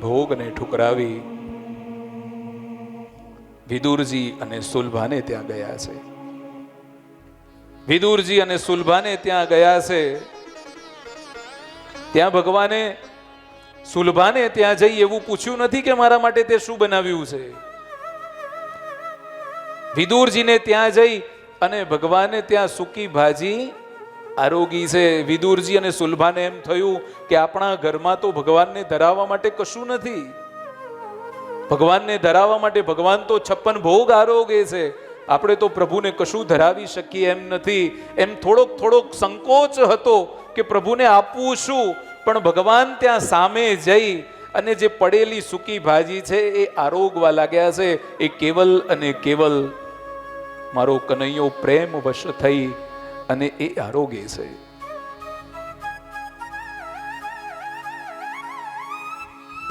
ભોગને ઠુકરાવી વિદુરજી અને સુલભાને ત્યાં ગયા છે. વિદુરજી અને સુલભાને ત્યાં ગયા છે. ત્યાં ભગવાને સુલભાને ત્યાં જઈ એવું પૂછ્યું નથી કે મારા માટે તે શું બનાવ્યું છે. વિદુરજીને ત્યાં જઈ અને ભગવાને ત્યાં સૂકી ભાજી આરોગી છે. વિદુરજી અને સુલભાને એમ થયું કે આપણા ઘરમાં તો ભગવાનને ધરાવવા માટે કશું નથી. ભગવાનને ધરાવવા માટે ભગવાન તો 56 ભોગ આરોગે છે. આપણે તો પ્રભુને કશું ધરાવી શકીએ એમ નથી. એમ થોડોક સંકોચ હતો કે પ્રભુને આપવું શું. પણ ભગવાન ત્યાં સામે જઈ અને જે પડેલી સૂકી ભાજી છે એ આરોગવા લાગ્યા છે. એ કેવલ અને કેવલ મારો કનૈયો પ્રેમ વશ થઈ અને એ આરોગે છે.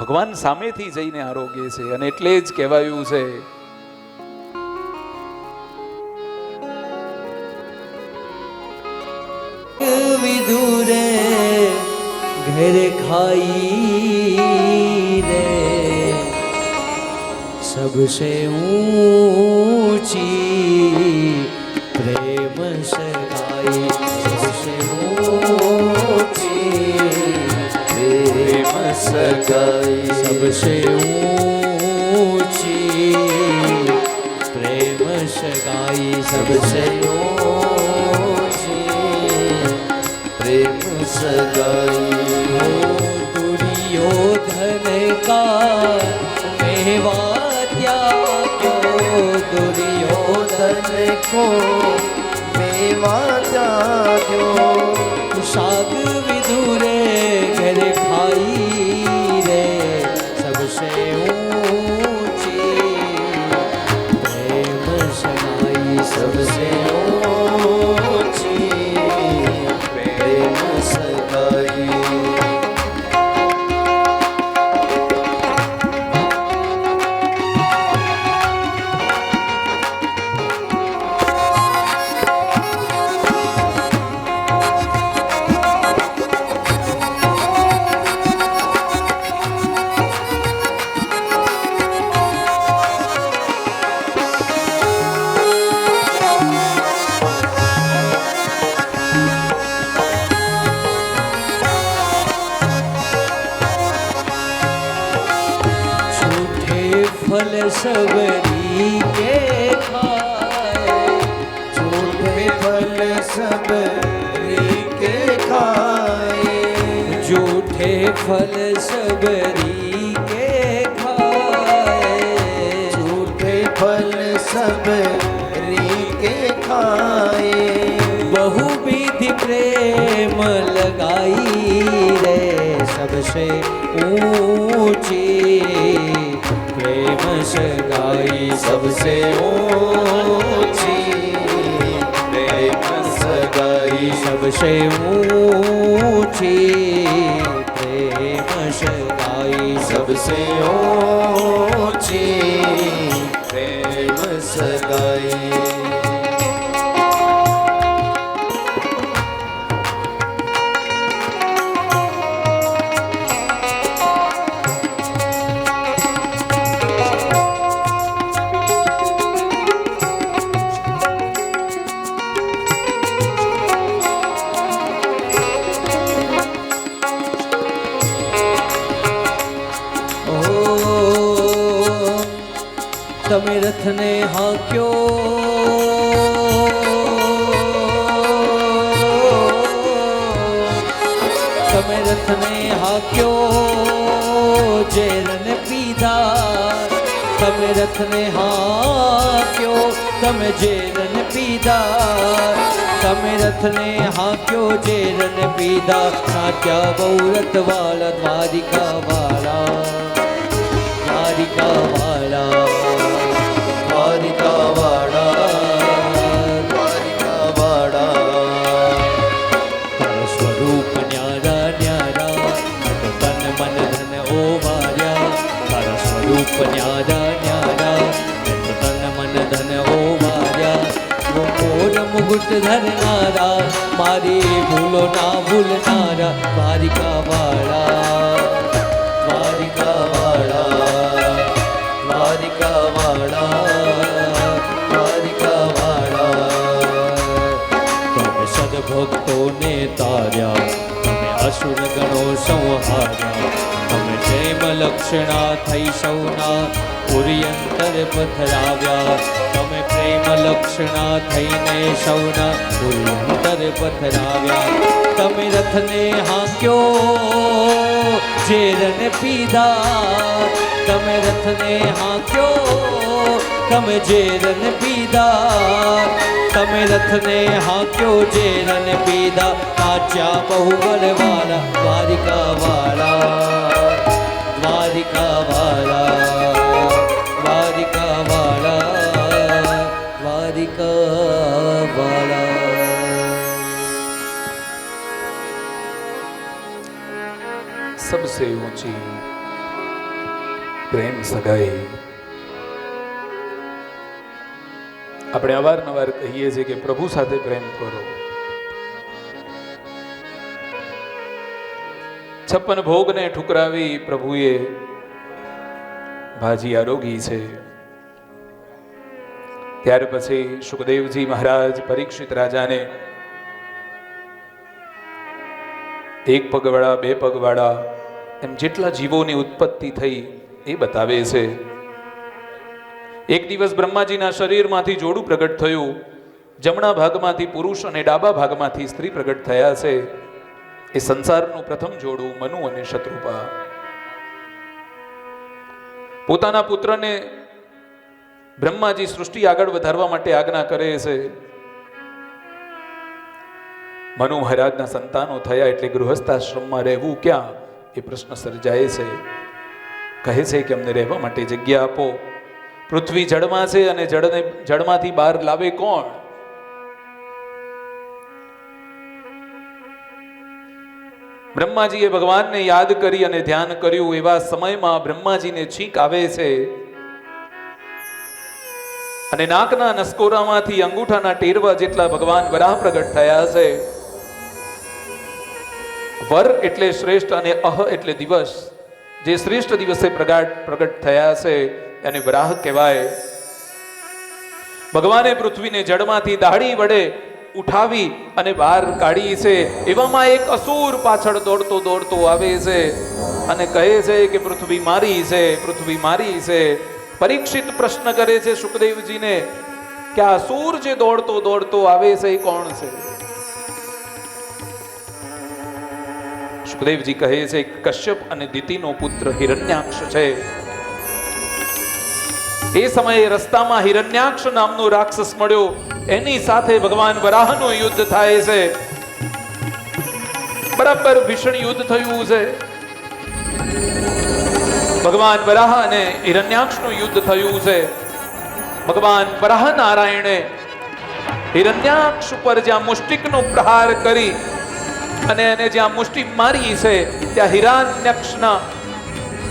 ભગવાન સામેથી જઈને આરોગે છે. અને એટલે જ કહેવાયું છે વિદુરે ઘરે ખાઈ રે सबसे ऊंची प्रेम सगाई, सबसे ऊंची प्रेम सगाई, सबसे ऊंची प्रेम सगाई, सबसे ऊंची प्रेम सगाई। दुर्योधन का मेवा दुर्योधन को मेवा त्याग्यो, शाग विदुरे घर खाई रे सबसे ऊंची प्रेम सगाई, सबसे ऊंची प्रेम सगाई। फल सबरी के खाए, झूठे फल सबरी के खाए, झूठे फल सबरी के खाए, झूठे फल सबरी के खाए। बहुविधि प्रेम लगाई रे सबसे ऊंची प्रेम सगाई, सबसे ऊंची प्रेम सगाई, सबसे ऊंची प्रेम सगाई, सबसे ऊंची प्रेम सगाई। તમે રથને હાંક્યો, તમે રથને હાંક્યો, ઝેરને પીધા, તમે રથને હાંક્યો, તમે ઝેરને પીધા, તમે રથને હાંક્યો, ઝેરને પીધા, નાચ્યા બહુ રથવાળા દ્વારિકા વાળા, દ્વારિકા વાળા, દ્વારિકા વાળા, દ્વારિકા વાળા। તારા સ્વરૂપ ન્યારા ન્યારા, તન મન ધન ઓવાર્યા, તારા સ્વરૂપ રૂપ ન્યારા ન્યારા મેં તો તન મન ધન ઓવાર્યા મોર મુગુટ ધરનારા મારી ભૂલો ના ભૂલનારા દ્વારિકા વાળા દ્વારિકા વાળા દ્વારિકા વાળા દ્વારિકા વાળા તમે સદભક્તોને તાર્યા તમે અસુર ગણો સંહાર્યા તમે પ્રેમ લક્ષણા થઈ સૌના પુર્યંતર પથરાવ્યા તમે પ્રેમ લક્ષણા થઈને સૌના પુર્યંતર પથરાવ્યા તમે રથને હાંક્યો ઝેરને પીધા તમે રથને હાંક્યો તમે ઝેરને પીધા તમે રથને હાંક્યો ઝેરને પીધા નાચ્યા બહુ બળવાળા દ્વારિકા વાળા દ્વારિકા વાળા દ્વારિકા વાળા દ્વારિકા વાળા सबसे ऊंची प्रेम सगाई આપણે અવારનવાર કહીએ છીએ કે પ્રભુ સાથે પ્રેમ કરો. 56 ભોગને ઠુકરાવી પ્રભુએ ભાજી આરોગી છે. ત્યાર પછી સુખદેવજી મહારાજ પરીક્ષિત રાજાને એક પગવાળા બે પગવાળા એમ જેટલા જીવોની ઉત્પત્તિ થઈ એ બતાવે છે. એક દિવસ બ્રહ્માજીના શરીરમાંથી જોડું પ્રગટ થયું. જમણા ભાગમાંથી પુરુષ અને ડાબા ભાગમાંથી સ્ત્રી પ્રગટ થયા છે. એ સંસારનું પ્રથમ જોડું મનુ અને શત્રુપા. પોતાના પુત્રને બ્રહ્માજી સૃષ્ટિ આગળ વધારવા માટે આજ્ઞા કરે છે. મનુ મહારાજના સંતાનો થયા એટલે ગૃહસ્થાશ્રમમાં રહેવું ક્યાં એ પ્રશ્ન સર્જાય છે. કહે છે કે અમને રહેવા માટે જગ્યા આપો. પૃથ્વી જળમાં છે અને જળમાંથી બહાર લાવે કોણ? બ્રહ્માજીએ ભગવાનને યાદ કરી અને ધ્યાન કર્યું. એવા સમયમાં બ્રહ્માજીને છીંક આવે છે અને નાકના નસકોરામાંથી અંગૂઠાના ટેરવા જેટલા ભગવાન વરાહ પ્રગટ થયા છે. વર એટલે શ્રેષ્ઠ અને અહ એટલે દિવસ. જે શ્રેષ્ઠ દિવસે પ્રગટ થયા છે એને વરાહ કહેવાય. ભગવાને પૃથ્વીને જળમાંથી દાઢી વડે ઉઠાવી અને બહાર કાઢી છે. એવામાં એક અસુર પાછળ દોડતો દોડતો આવે છે અને કહે છે કે પૃથ્વી મારી છે, પૃથ્વી મારી છે. પરીક્ષિત પ્રશ્ન કરે છે સુખદેવજીને કે આ અસુર જે દોડતો દોડતો આવે છે એ કોણ છે? સુખદેવજી કહે છે કશ્યપ અને દિતિનો પુત્ર હિરણ્યાક્ષ છે. એ સમયે રસ્તામાં હિરણ્યાક્ષ નામનો રાક્ષસ મળ્યો. એની સાથે ભગવાન વરાહનું યુદ્ધ થાય છે. બરાબર ભીષણ યુદ્ધ થયું છે. ભગવાન વરાહ અને હિરણ્યાક્ષનું યુદ્ધ થયું છે. ભગવાન વરાહ નારાયણે હિરણ્યાક્ષ ઉપર જ્યાં મુષ્ટિકનો પ્રહાર કરી અને એને જ્યાં મુષ્ટિ મારી છે ત્યાં હિરણ્યાક્ષના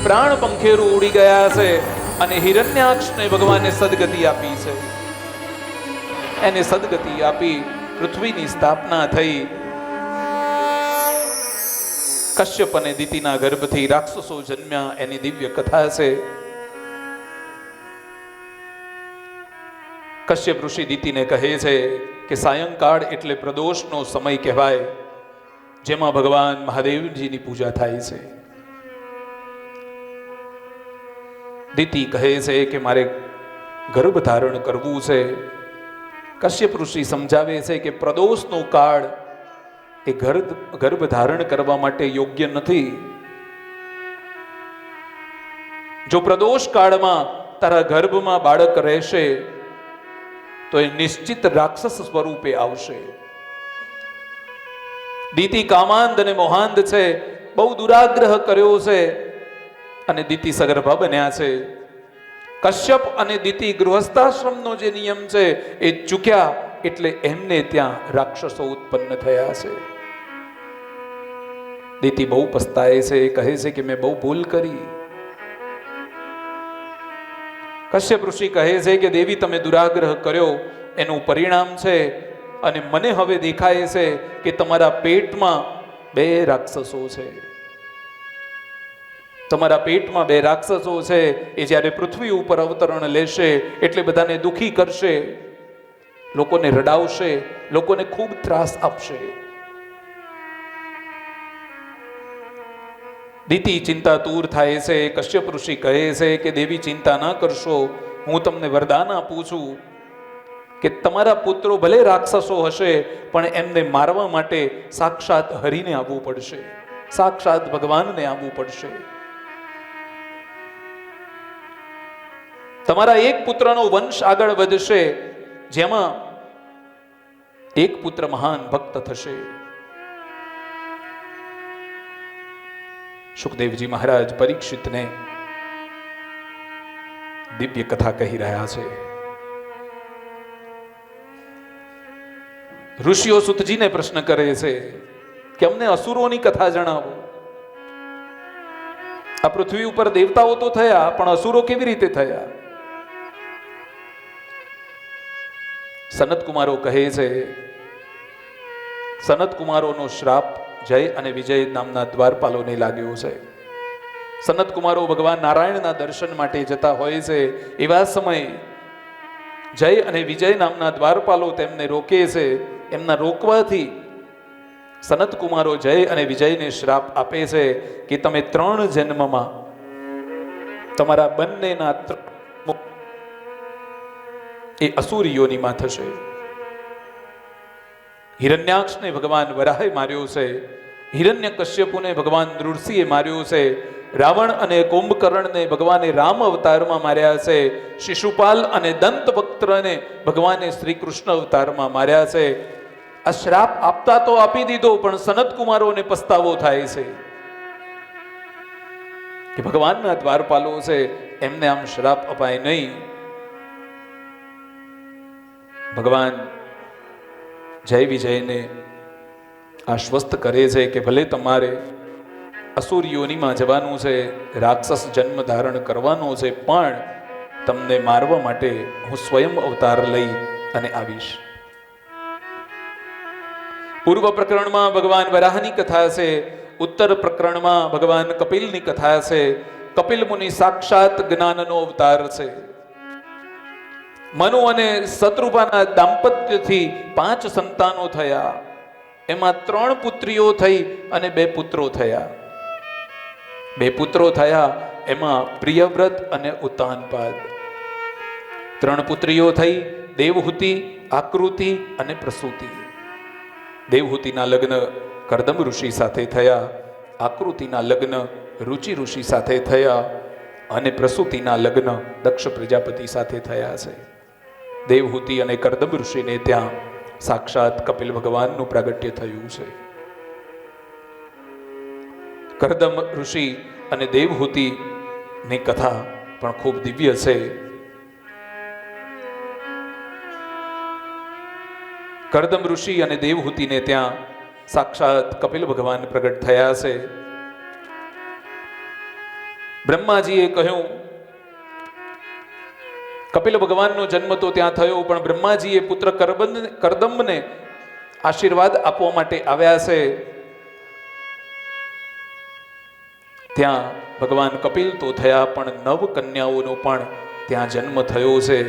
પ્રાણ પંખેરું ઉડી ગયા છે અને હિરણ્યાક્ષને ભગવાને સદગતિ આપી છે. એને સદગતિ આપી પૃથ્વીની સ્થાપના થઈ. કશ્યપ અને દિતિના ગર્ભથી રાક્ષસો જન્મ્યા એની દિવ્ય કથા છે. કશ્યપ ઋષિ દિતિને કહે છે કે સાયંકાળ એટલે પ્રદોષનો સમય કહેવાય, જેમાં ભગવાન મહાદેવજીની પૂજા થાય છે. દિતિ કહે છે કે મારે ગર્ભ ધારણ કરવું છે. કશ્યપ ઋષિ સમજાવે છે કે પ્રદોષનો કાળ એ ગર્ભ ધારણ કરવા માટે યોગ્ય નથી. જો પ્રદોષ કાળમાં તારા ગર્ભમાં બાળક રહેશે તો એ નિશ્ચિત રાક્ષસ સ્વરૂપે આવશે. દિતિ કામાંધ અને મોહાંધ છે, બહુ દુરાગ્રહ કર્યો છે અને દિતિ સગર્ભા બન્યા છે. કશ્યપ અને દિતિ ગૃહસ્થાશ્રમનો જે નિયમ છે એ ચૂક્યા એટલે એમને ત્યાં રાક્ષસો ઉત્પન્ન થયા છે. દિતિ બહુ પસ્તાય છે. કહે છે કે મેં બહુ ભૂલ કરી. કશ્યપ ઋષિ કહે છે કે દેવી તમે દુરાગ્રહ કર્યો એનું પરિણામ છે, અને મને હવે દેખાય છે કે તમારા પેટમાં 2 રાક્ષસો છે. તમારા પેટમાં 2 રાક્ષસો છે. એ જ્યારે પૃથ્વી ઉપર અવતરણ લેશે એટલે બધાને દુખી કરશે, લોકોને રડાવશે, લોકોને ખૂબ ત્રાસ આપશે. દીતિ ચિંતાતુર થાય છે. કશ્યપ ઋષિ કહે છે કે દેવી ચિંતા ના કરશો, હું તમને વરદાન આપું છું કે તમારા પુત્રો ભલે રાક્ષસો હશે પણ એમને મારવા માટે સાક્ષાત હરિને આવવું પડશે, સાક્ષાત ભગવાનને આવવું પડશે. તમારા એક પુત્રનો વંશ આગળ વધશે, જેમાં એક પુત્ર મહાન ભક્ત થશે. સુખદેવજી મહારાજ પરીક્ષિતને દિવ્ય કથા કહી રહ્યા છે. ઋષિઓ સુતજીને પ્રશ્ન કરે છે કે અમને અસુરોની કથા જણાવો. આ પૃથ્વી ઉપર દેવતાઓ તો થયા પણ અસુરો કેવી રીતે થયા? સનત કુમારો કહે છે, સનત કુમારોનો શ્રાપ જય અને વિજય નામના દ્વારપાલોને લાગ્યો છે. સનત કુમારો ભગવાન નારાયણના દર્શન માટે જતા હોય છે. એવા સમયે જય અને વિજય નામના દ્વારપાલો તેમને રોકે છે. એમના રોકવાથી સનત કુમારો જય અને વિજયને શ્રાપ આપે છે કે તમે 3 જન્મમાં તમારા બંનેના એ અસુરીઓનીમાં થશે. હિરણ્યાક્ષને ભગવાન વરાહે માર્યો છે. હિરણ્યકશ્યપુને ભગવાન નૃસિંહે માર્યો છે. રાવણ અને કુંભકર્ણને ભગવાને રામ અવતારમાં માર્યા છે. શિશુપાલ અને દંતવક્ત્રને ભગવાને શ્રી કૃષ્ણ અવતારમાં માર્યા છે. આ શ્રાપ આપતા તો આપી દીધો, પણ સનત કુમારોને પસ્તાવો થાય છે કે ભગવાનના દ્વારપાલો છે, એમને આમ શ્રાપ અપાય નહીં. ભગવાન જય વિજયને આશ્વસ્ત કરે છે કે ભલે તમારે અસુરીઓનીમાં જવાનું છે, રાક્ષસ જન્મ ધારણ કરવાનો છે, પણ તમને મારવા માટે હું સ્વયં અવતાર લઈ અને આવીશ. પૂર્વ પ્રકરણમાં ભગવાન વરાહની કથા છે. ઉત્તર પ્રકરણમાં ભગવાન કપિલની કથા છે. કપિલ મુનિ સાક્ષાત જ્ઞાનનો અવતાર છે. મનુ અને શત્રુપાના દાંપત્યથી 5 સંતાનો થયા. એમાં 3 પુત્રીઓ થઈ અને 2 પુત્રો થયા. 2 પુત્રો થયા એમાં પ્રિયવ્રત અને ઉત્તાનપાદ. 3 પુત્રીઓ થઈ, દેવહૂતિ, આકૃતિ અને પ્રસૂતિ. દેવહૂતિના લગ્ન કરદમ ઋષિ સાથે થયા. આકૃતિના લગ્ન રુચિ ઋષિ સાથે થયા અને પ્રસૂતિના લગ્ન દક્ષ પ્રજાપતિ સાથે થયા છે. દેવહૂતિ અને કરદમ ઋષિને ત્યાં સાક્ષાત કપિલ ભગવાનનું પ્રાગટ્ય થયું છે. કરદમ ઋષિ અને દેવહૂતિની કથા પણ ખૂબ દિવ્ય છે. કરદમ ઋષિ અને દેવહૂતિને ત્યાં સાક્ષાત કપિલ ભગવાન પ્રગટ થયા છે. બ્રહ્માજીએ કહ્યું, કપિલ ભગવાનનો જન્મ તો ત્યાં થયો, પણ બ્રહ્માજીએ પુત્ર કરદમને આશીર્વાદ આપવા માટે આવ્યા છે. ત્યાં ભગવાન કપિલ તો થયા, પણ 9 કન્યાઓનો પણ ત્યાં જન્મ થયો છે.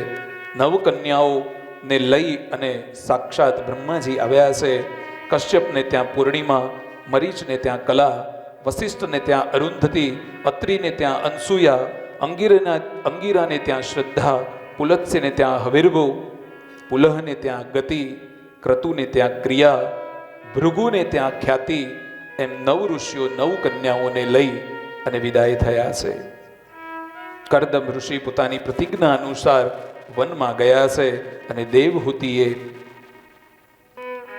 9 કન્યાઓને લઈ અને સાક્ષાત બ્રહ્માજી આવ્યા છે. કશ્યપને ત્યાં પૂર્ણિમા, મરીચને ત્યાં કલા, વશિષ્ઠને ત્યાં અરુંધતી, અત્રિને ત્યાં અનસૂયા, અંગીરાને ત્યાં શ્રદ્ધા, પુલત્સ્યને ત્યાં હવિર્ભુ, પુલહને ત્યાં ગતિ, ક્રતુને ત્યાં ક્રિયા, ભૃગુને ત્યાં ખ્યાતિ, એમ 9 ઋષિઓ 9 કન્યાઓને લઈ અને વિદાય થયા છે. કરદમ ઋષિ પોતાની પ્રતિજ્ઞા અનુસાર વનમાં ગયા છે અને દેવહૂતિએ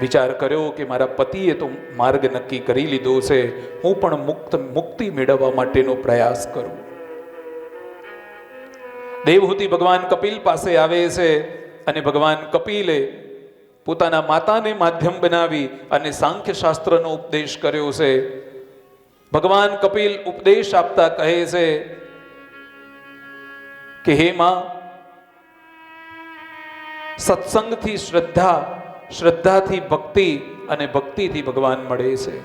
વિચાર કર્યો કે મારા પતિએ તો માર્ગ નક્કી કરી લીધો છે, હું પણ મુક્તિ મેળવવા માટેનો પ્રયાસ કરું. દેવહૂતિ ભગવાન કપિલ પાસે આવે છે અને ભગવાન કપિલે પોતાના માતાને માધ્યમ બનાવી અને સાંખ્ય શાસ્ત્રનો ઉપદેશ કર્યો છે. ભગવાન કપિલ ઉપદેશ આપતા કહે છે કે હે માં, સત્સંગથી શ્રદ્ધા, શ્રદ્ધાથી ભક્તિ અને ભક્તિથી ભગવાન મળે છે.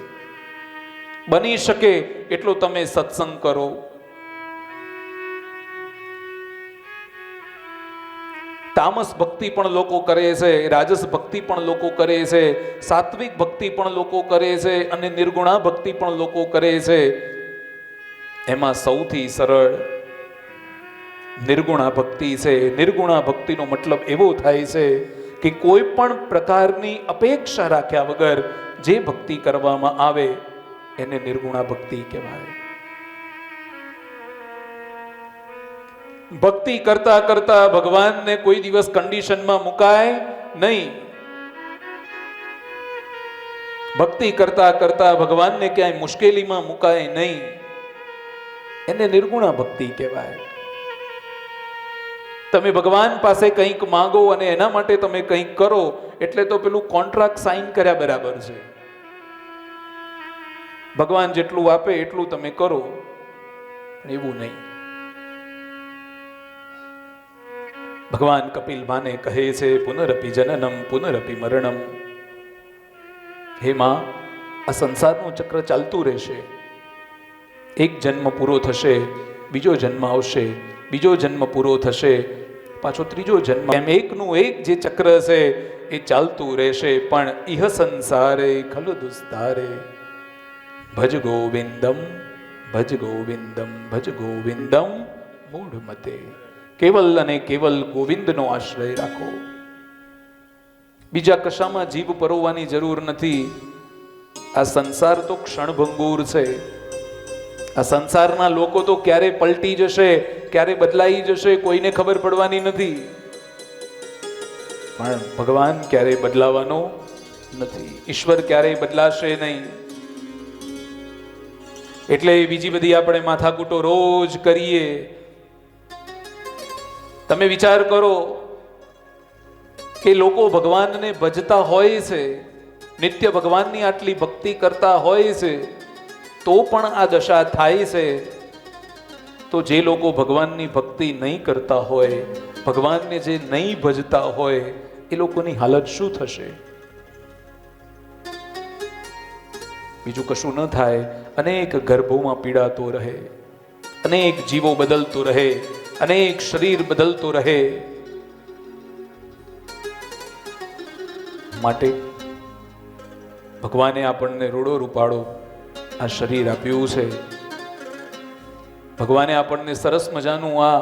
બની શકે એટલો તમે સત્સંગ કરો. તામસ ભક્તિ પણ લોકો કરે છે, રાજસ ભક્તિ પણ લોકો કરે છે, સાત્વિક ભક્તિ પણ લોકો કરે છે અને નિર્ગુણા ભક્તિ પણ લોકો કરે છે. એમાં સૌથી સરળ નિર્ગુણા ભક્તિ છે. નિર્ગુણા ભક્તિનો મતલબ એવો થાય છે કે કોઈ પણ પ્રકારની અપેક્ષા રાખ્યા વગર જે ભક્તિ કરવામાં આવે એને નિર્ગુણા ભક્તિ કહેવાય. ભક્તિ કરતા કરતા ભગવાનને કોઈ દિવસ કન્ડિશનમાં મુકાય નહીં. ભક્તિ કરતા કરતા ભગવાનને ક્યાંય મુશ્કેલીમાં મુકાય નહીં. એને નિર્ગુણા ભક્તિ કહેવાય. તમે ભગવાન પાસે કંઈક માંગો અને એના માટે તમે કંઈક કરો એટલે તો પેલું કોન્ટ્રાક્ટ સાઇન કર્યા બરાબર છે. ભગવાન જેટલું આપે એટલું તમે કરો, એવું નહીં. ભગવાન કપિલ માને કહે છે, પુનરપી જનનમ પુનરપી મરણમ. હે માં, આ સંસારનું ચક્ર ચાલતું રહેશે. એક જન્મ પૂરો થશે, બીજો જન્મ આવશે, બીજો જન્મ પૂરો થશે, પાછો ત્રીજો જન્મ. એમ એકનું એક જે ચક્ર છે એ ચાલતું રહેશે. પણ ઇહ સંસારે ખલુ દુસ્તારે ભજ ગોવિંદમ ભજ ગોવિંદમ ભજ ગોવિંદમ મૂઢ મતે. કેવલ અને કેવલ ગોવિંદનો આશ્રય રાખો. બીજા કશામાં જીભ પરોવવાની જરૂર નથી. આ સંસાર તો ક્ષણભંગુર છે. આ સંસારના લોકો તો ક્યારે પલટી જશે, ક્યારે બદલાઈ જશે, કોઈને ખબર પડવાની નથી. પણ ભગવાન ક્યારેય બદલાવાનો નથી. ઈશ્વર ક્યારેય બદલાશે નહીં. એટલે બીજી બધી આપણે માથાકૂટો રોજ કરીએ. તમે વિચાર કરો કે લોકો ભગવાનને ભજતા હોય છે, નિત્ય ભગવાનની આટલી ભક્તિ કરતા હોય છે, તો પણ આ દશા થાય છે. તો જે લોકો ભગવાનની ભક્તિ નહીં કરતા હોય, ભગવાનને જે નહીં ભજતા હોય, એ લોકોની હાલત શું થશે? બીજું કશું ન થાય. અનેક ગર્ભોમાં પીડાતો રહે, અનેક જીવો બદલતો રહે, અનેક શરીર બદલતો રહે. માટે ભગવાને આપણને રૂડો રૂપાળો આ શરીર આપ્યું છે. ભગવાને આપણને સરસ મજાનું આ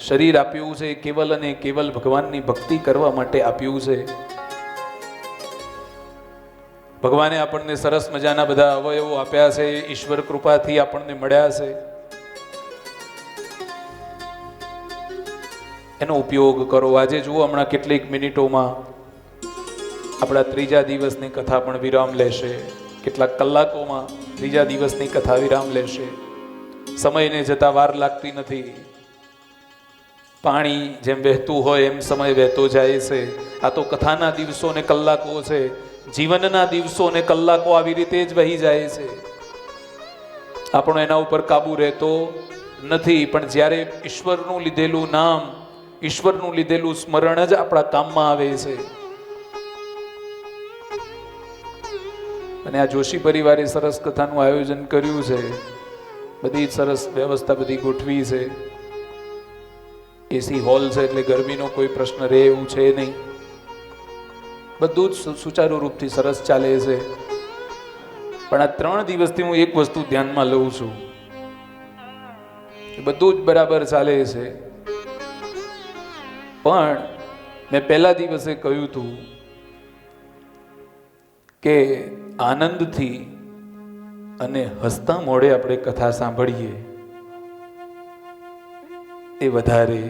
શરીર આપ્યું છે. કેવલ અને કેવલ ભગવાનની ભક્તિ કરવા માટે આપ્યું છે. ભગવાને આપણને સરસ મજાના બધા અવયવો આપ્યા છે. ઈશ્વર કૃપાથી આપણને મળ્યા છે. એનો ઉપયોગ કરો. આજે જુઓ, હમણાં કેટલીક મિનિટોમાં આપણા ત્રીજા દિવસની કથા પણ વિરામ લેશે. કેટલાક કલાકોમાં ત્રીજા દિવસની કથા વિરામ લેશે. સમયને જતા વાર લાગતી નથી. પાણી જેમ વહેતું હોય એમ સમય વહેતો જાય છે. આ તો કથાના દિવસો ને કલાકો છે. જીવનના દિવસો ને કલાકો આવી રીતે જ વહી જાય છે. આપણો એના ઉપર કાબુ રહેતો નથી. પણ જ્યારે ઈશ્વરનું લીધેલું નામ, ઈશ્વરનું લીધેલું સ્મરણ જ આપણા કામમાં આવે છે. અને આ જોશી પરિવારે સરસ કથાનું આયોજન કર્યું છે. બધી સરસ વ્યવસ્થા બધી ગોઠવી છે. એસી હોલ છે એટલે ગરમીનો કોઈ પ્રશ્ન રહે એવું છે નહીં. બધું જ સુચારુ રૂપથી સરસ ચાલે છે. પણ આ 3 દિવસથી હું એક વસ્તુ ધ્યાનમાં લઉં છું, બધું જ બરાબર ચાલે છે. પણ મેં પહેલા દિવસે કહ્યું હતું કે આનંદથી અને હસતા મોઢે આપણે કથા સાંભળીએ એ વધારે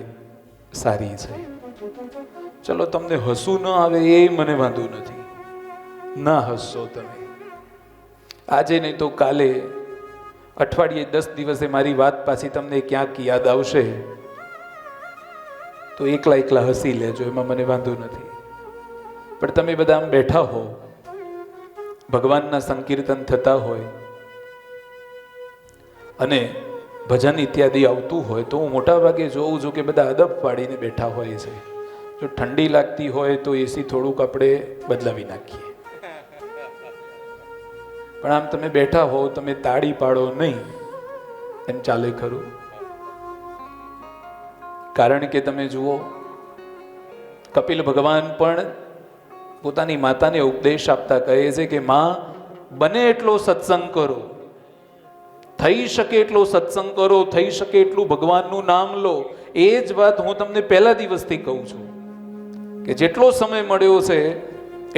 સારી છે. ચલો, તમને હસવું ન આવે એ મને વાંધો નથી, ના હસશો તમે. આજે નહીં તો કાલે, અઠવાડિયે 10 દિવસે મારી વાત પાછી તમને ક્યાંક યાદ આવશે તો એકલા એકલા હસી લેજો, એમાં મને વાંધો નથી. પણ તમે બધા આમ બેઠા હો, ભગવાનના સંકીર્તન થતા હોય અને ભજન ઇત્યાદિ આવતું હોય તો હું મોટા ભાગે જોઉં છું કે બધા અદબ પાડીને બેઠા હોય છે. જો ઠંડી લાગતી હોય તો એસી થોડુંક આપણે બદલાવી નાખીએ. પણ આમ તમે બેઠા હો, તમે તાળી પાડો નહીં, એમ ચાલે ખરું? કારણ કે તમે જુઓ, કપિલ ભગવાન પણ પોતાની માતાને ઉપદેશ આપતા કહે છે કે માં, બને એટલો સત્સંગ કરો, થઈ શકે એટલો સત્સંગ કરો, થઈ શકે એટલું ભગવાનનું નામ લો. એ જ વાત હું તમને પહેલા દિવસથી કહું છું કે જેટલો સમય મળ્યો છે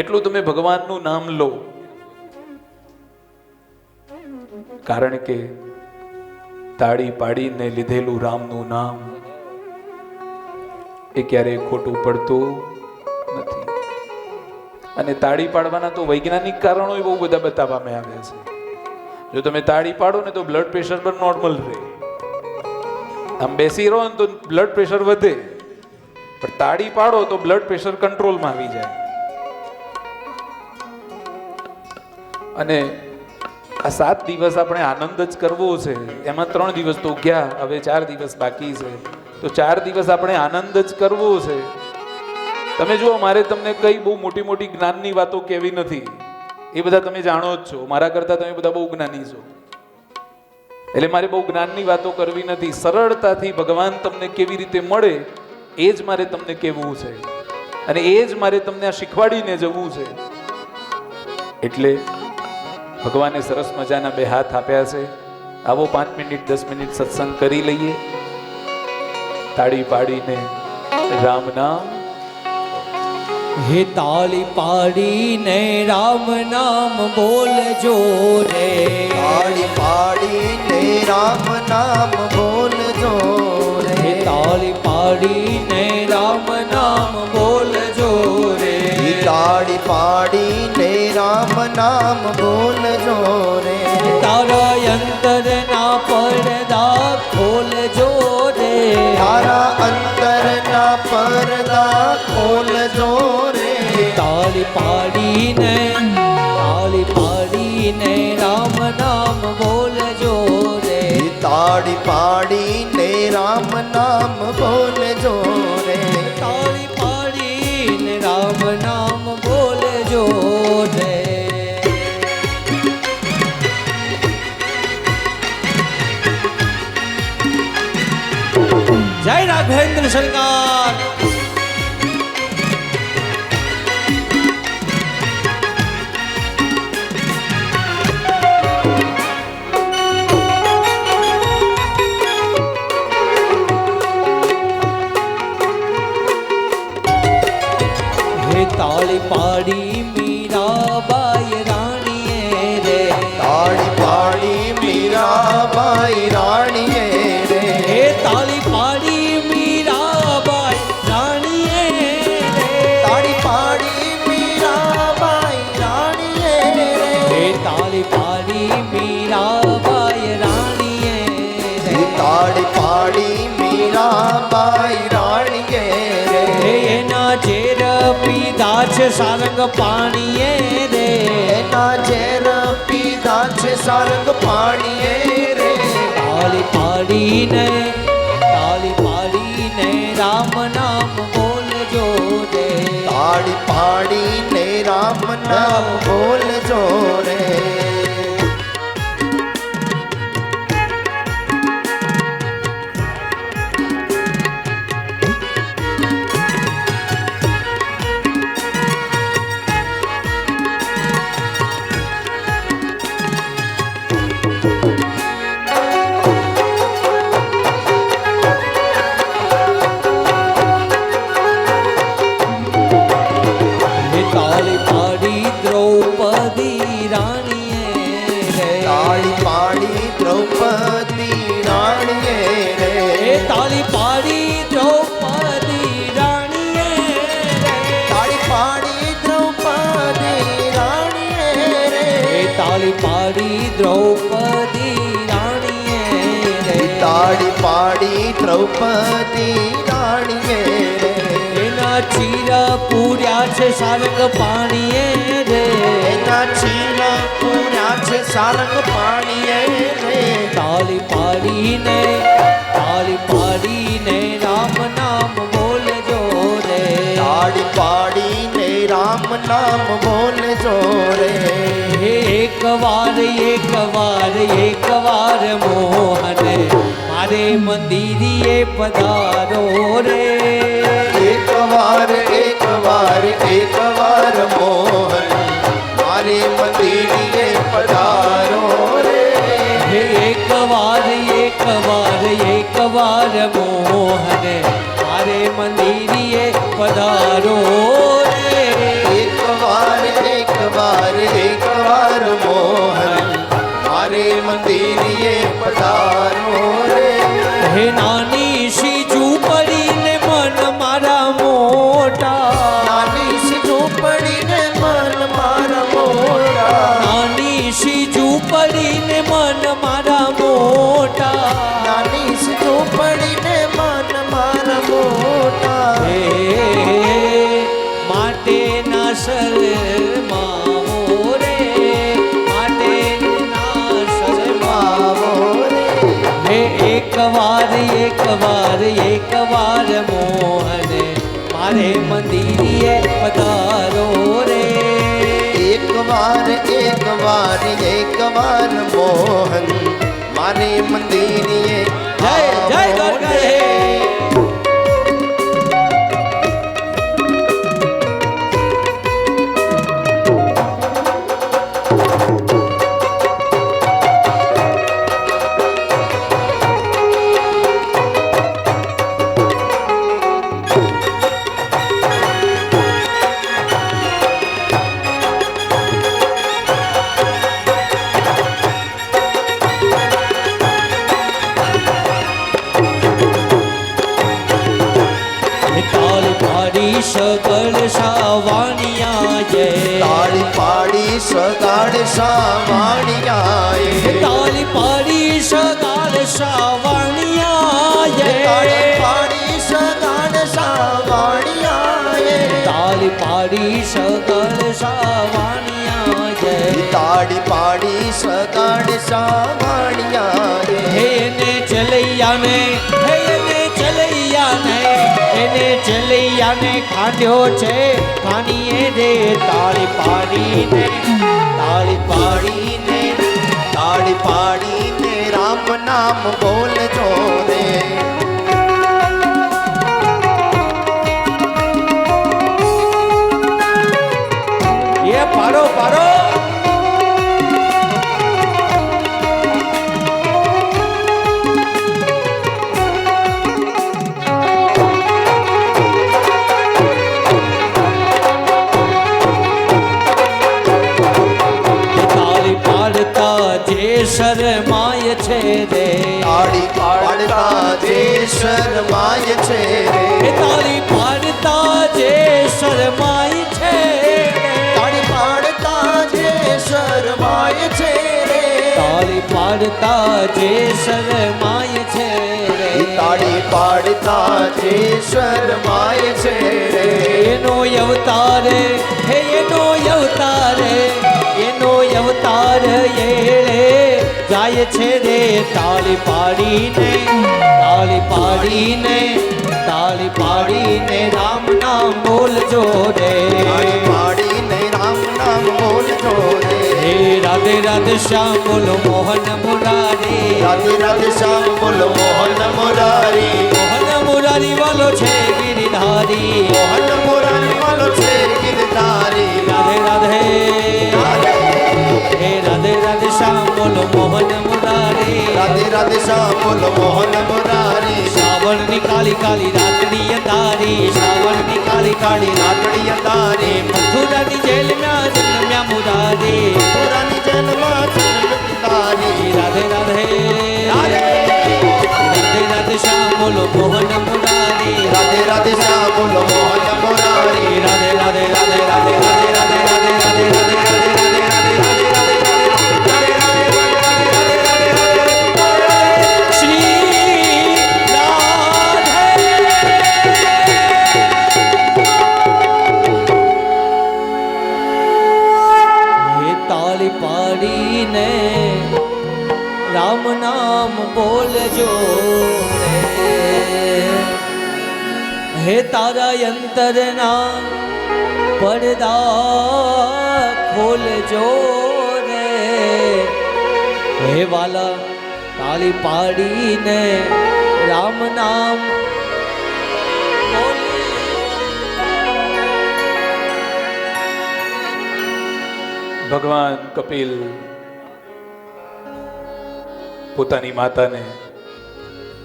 એટલું તમે ભગવાનનું નામ લો. કારણ કે તાળી પાડીને લીધેલું રામનું નામ એ ક્યારેય ખોટું પડતું નથી. અને તાળી પાડવાના તો વૈજ્ઞાનિક કારણો બહુ બધા બતાવવામાં આવ્યા છે. જો તમે તાળી પાડો ને તો બ્લડ પ્રેશર પણ નોર્મલ રહે. આમ બેસી રહો ને તો બ્લડ પ્રેશર વધે, પણ તાળી પાડો તો બ્લડ પ્રેશર કંટ્રોલમાં આવી જાય. અને આ 7 દિવસ આપણે આનંદ જ કરવો છે. એમાં 3 દિવસ તો ગયા, હવે 4 દિવસ બાકી છે. તો 4 દિવસ આપણે આનંદ જ કરવો છે. તમે જુઓ, મારે તમને કઈ બહુ મોટી મોટી જ્ઞાનની વાતો કહેવી નથી. એ બધા તમે જાણો જ છો. મારા કરતા તમે બધા બહુ જ્ઞાની છો, એટલે મારે બહુ જ્ઞાનની વાતો કરવી નથી. સરળતાથી ભગવાન તમને કેવી રીતે મળે એ જ મારે તમને કહેવું છે, અને એ જ મારે તમને આ શીખવાડીને જવું છે. એટલે ભગવાને સરસ મજાના 2 હાથ આપ્યા છે. આવો 5 મિનિટ 10 મિનિટ સત્સંગ કરી લઈએ, તાળી પાડીને રામ નામ. હે તાળી પાડીને રામ નામ બોલજો રે, તાળી પાડીને રામ નામ બોલજો રે, હે તાળી પાડીને રામ નામ બોલજો રે, તાળી પાડીને રામ નામ બોલજો રે, તારા અંતરના પડદા ખોલજો રે, તારા અંતરના પડદા ખોલજો રે, તાળી પાડીને રામ નામ બોલજો રે, તાળી પાડીને રામ નામ બોલજો રે, તાળી પાડીને રામ નામ બોલજો રે. જય રાઘવેન્દ્ર સરકાર. તાળી પાડી મીરાબાઈ રાણીએ રે, તાળી પાડી મીરાબાઈ રાણીએ રે, હે તાળી પાડી મીરાબાઈ રાણીએ રે, તાળી પાડી મીરાબાઈ રાણીએ રે, હે તાળી પાડી મીરાબાઈ રાણીએ રે, તાળી પાડી મીરાબાઈ રાણીએ રે, હે એના ઝેર પીધા છે સારંગ પાણીએ રે, એના ઝેર પીધા છે સારંગ પાણીએ રે, તાળી પાડીને રામ નામ બોલજો રે, તાળી પાડીને રામ નામ બોલજો રે, તાળી પાડી દ્રૌપદી રાણીએ રે, તાળી પાડી દ્રૌપદી રાણીએ રે, તાળી પાડી દ્રૌપદી રાણીએ રે, તાળી પાડી દ્રૌપદી રાણીએ રે, તાળી પાડી દ્રૌપદી રાણીએ રે, તાળી પાડી દ્રૌપદી રાણીએ રે, એના ચીરા પૂર્યા છે સારંગ પાણીએ રે, એના ચીરા પૂર્યા છે સારંગ પાણીએ રે, તાળી પાડીને રામ નામ બોલજો રે. તાળી પાડીને રામ નામ બોલજો રે. એક વાર મોહન મારે મંદિરીએ પધારો રે. એક વાર મોહન મારે મંદિરે પધારો રે. એક વાર મોહન મારે મંદિરીએ પધારો રે. એક વાર મોહન મારે મંદિરે પધારો રે. હે નાની સી ઝૂંપડીને મન મારા મોટા. નાની સી ઝૂંપડીને મન મારા મોટા. નાની સી ઝૂંપડીને મન મારા મોટા. નાની સી ઝૂંપડીને મન મારા મોટા. હે માટે ના શરમાવો રે. માટે ના શરમાવો. આવો રે. હે એક વાર મોહન મારે મંદિરે પધારો રે. એક વાર મોહન મારે મંદિરે જય જય દ્વારકા હે. સગળ સાવાણિયા જય. તાળી પાડી સગાડ સાવાણિયાએ. તાળી પાડી સગાડ સાવાણિયા જય. તાળી પાડી સગાડ સાવાણિયાએ. તાળી પાડી સગાડ સાવાણિયા જય. તાળી પાડી સગાડ સાવાણિયાએ. હે એને ચલૈયાને ખાંડ્યો છે ખાનીએ રે. તાળી પાડીને રામ નામ બોલજો રે. એ પાડો શરમાય છે રે. તાળી પાડતા જે શરમાય છે રે. તાળી પાડતા જે શરમાય છે. તાળી પાડતા જે શરમાય છે રે. તાળી પાડતા જે શરમાય છે રે. તાળી પાડતા જે શરમાય છે રે. એનો અવતાર હે એનો અવતાર એળે જાય છે રે. તાળી પાડીને રામ નામ બોલજો રે. તાળી પાડીને રામ નામ બોલજો રે. હે રાધે રાધે શ્યામ બોલો મોહન મુરારી. રાધે રાધે શ્યામ બોલો મોહન મુરારી. મોહન મુરારી વાલો છે ગિરધારી. મોહન મુરારી વાલો છે ગિરધારી. રાધે રાધે હે રાધે રાધે શ્યામ બોલો મોહન મુરારી. રાધે રાધે શ્યામ બોલો મોહન મુરારી. શ્રાવણની કાળી કાળી રાતની અંધારી. શ્રાવણની કાળી કાળી રાતડી અંધારી. મથુરાની જેલમાં જન્મ્યા મુરારી. પુરાની જન્મમાં જન્મતારી. રાધે રાધે રાધે રાધે શ્યામ બોલો મોહન મુરારી. રાધે રાધે શ્યામ બોલો મોહન મુરારી. રાધે રાધે રાધે રાધે રાધે રાધે રાધે રાધે રાધે રામ નામ હે તારા અંતરના પડદા ખોલજો રે, હે વાલા તાળી પાડીને રામ નામ ભગવાન કપિલ પોતાની માતાને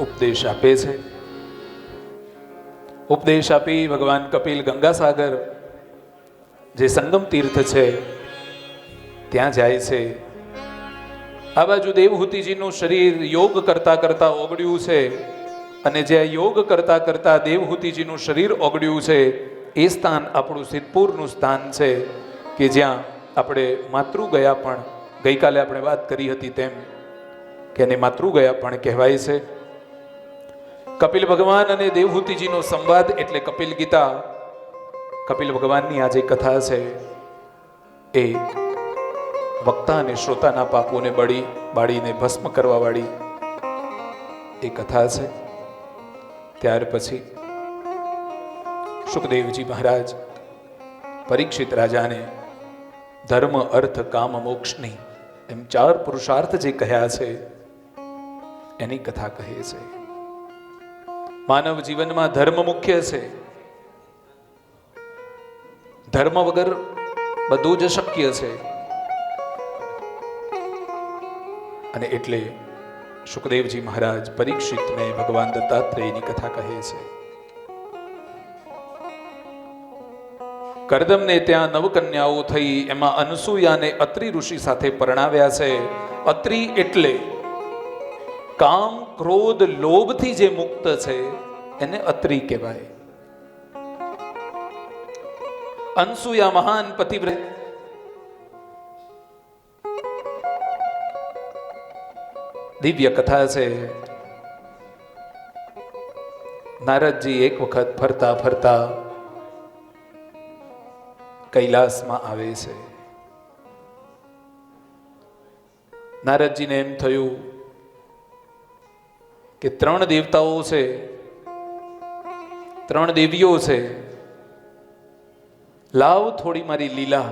ઉપદેશ આપે છે. ઉપદેશ આપી ભગવાન કપિલ ગંગાસાગર જે સંગમ તીર્થ છે ત્યાં જાય છે. આ બાજુ દેવહૂતિજીનું શરીર યોગ કરતા કરતા ઓગળ્યું છે અને જે યોગ કરતા કરતા દેવહૂતિજીનું શરીર ઓગળ્યું છે એ સ્થાન આપણું સિદ્ધપુરનું સ્થાન છે કે જ્યાં આપણે માતૃ ગયા પણ ગઈકાલે આપણે વાત કરી હતી તેમ કે એને માતૃ ગયા પણ કહેવાય છે. કપિલ ભગવાન અને દેવહૂતિજીનો સંવાદ એટલે કપિલ ગીતા. કપિલ ભગવાનની આ જે કથા છે એ વક્તા અને શ્રોતાના પાપોને બાળીને ભસ્મ કરવા વાળી એ કથા છે. ત્યાર પછી સુખદેવજી મહારાજ પરીક્ષિત રાજાને ધર્મ અર્થ કામ મોક્ષની એમ 4 પુરુષાર્થ જે કહ્યા છે એની કથા કહે છે. માનવ જીવનમાં ધર્મ મુખ્ય છે. ધર્મ વગર બધું જ શક્ય છે. અને એટલે સુખદેવજી મહારાજ પરીક્ષિતને ભગવાન દત્તાત્રેયની કથા કહે છે. કરદમને ત્યાં 9 કન્યાઓ થઈ, એમાં અનસૂયાને અત્રિ ઋષિ સાથે પરણાવ્યા છે. અત્રિ એટલે કામ ક્રોધ લોભથી જે મુક્ત છે એને અત્રિ કહેવાય. અનસૂયા મહાન પતિવ્રત, દિવ્ય કથા છે. નારદજી એક વખત ફરતા ફરતા કૈલાસમાં આવે છે. નારદજીને એમ થયું કે 3 દેવતાઓ છે, 3 દેવીઓ છે, લાવ થોડી મારી લીલા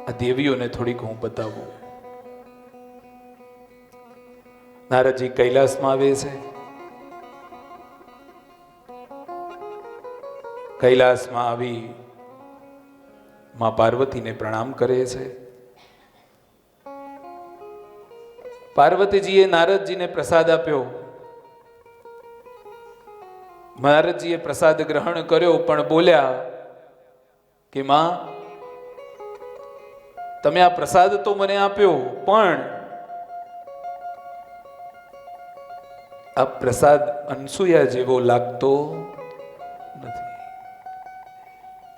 આ દેવીઓને થોડીક હું બતાવું. નારદજી કૈલાસમાં આવે છે. કૈલાસમાં આવી માં પાર્વતીને પ્રણામ કરે છે. પાર્વતીજીએ નારદજીને પ્રસાદ આપ્યો. નારદજીએ પ્રસાદ ગ્રહણ કર્યો પણ બોલ્યા કે માં, તમે આ પ્રસાદ તો મને આપ્યો પણ આ પ્રસાદ અનસૂયા જેવો લાગતો નથી.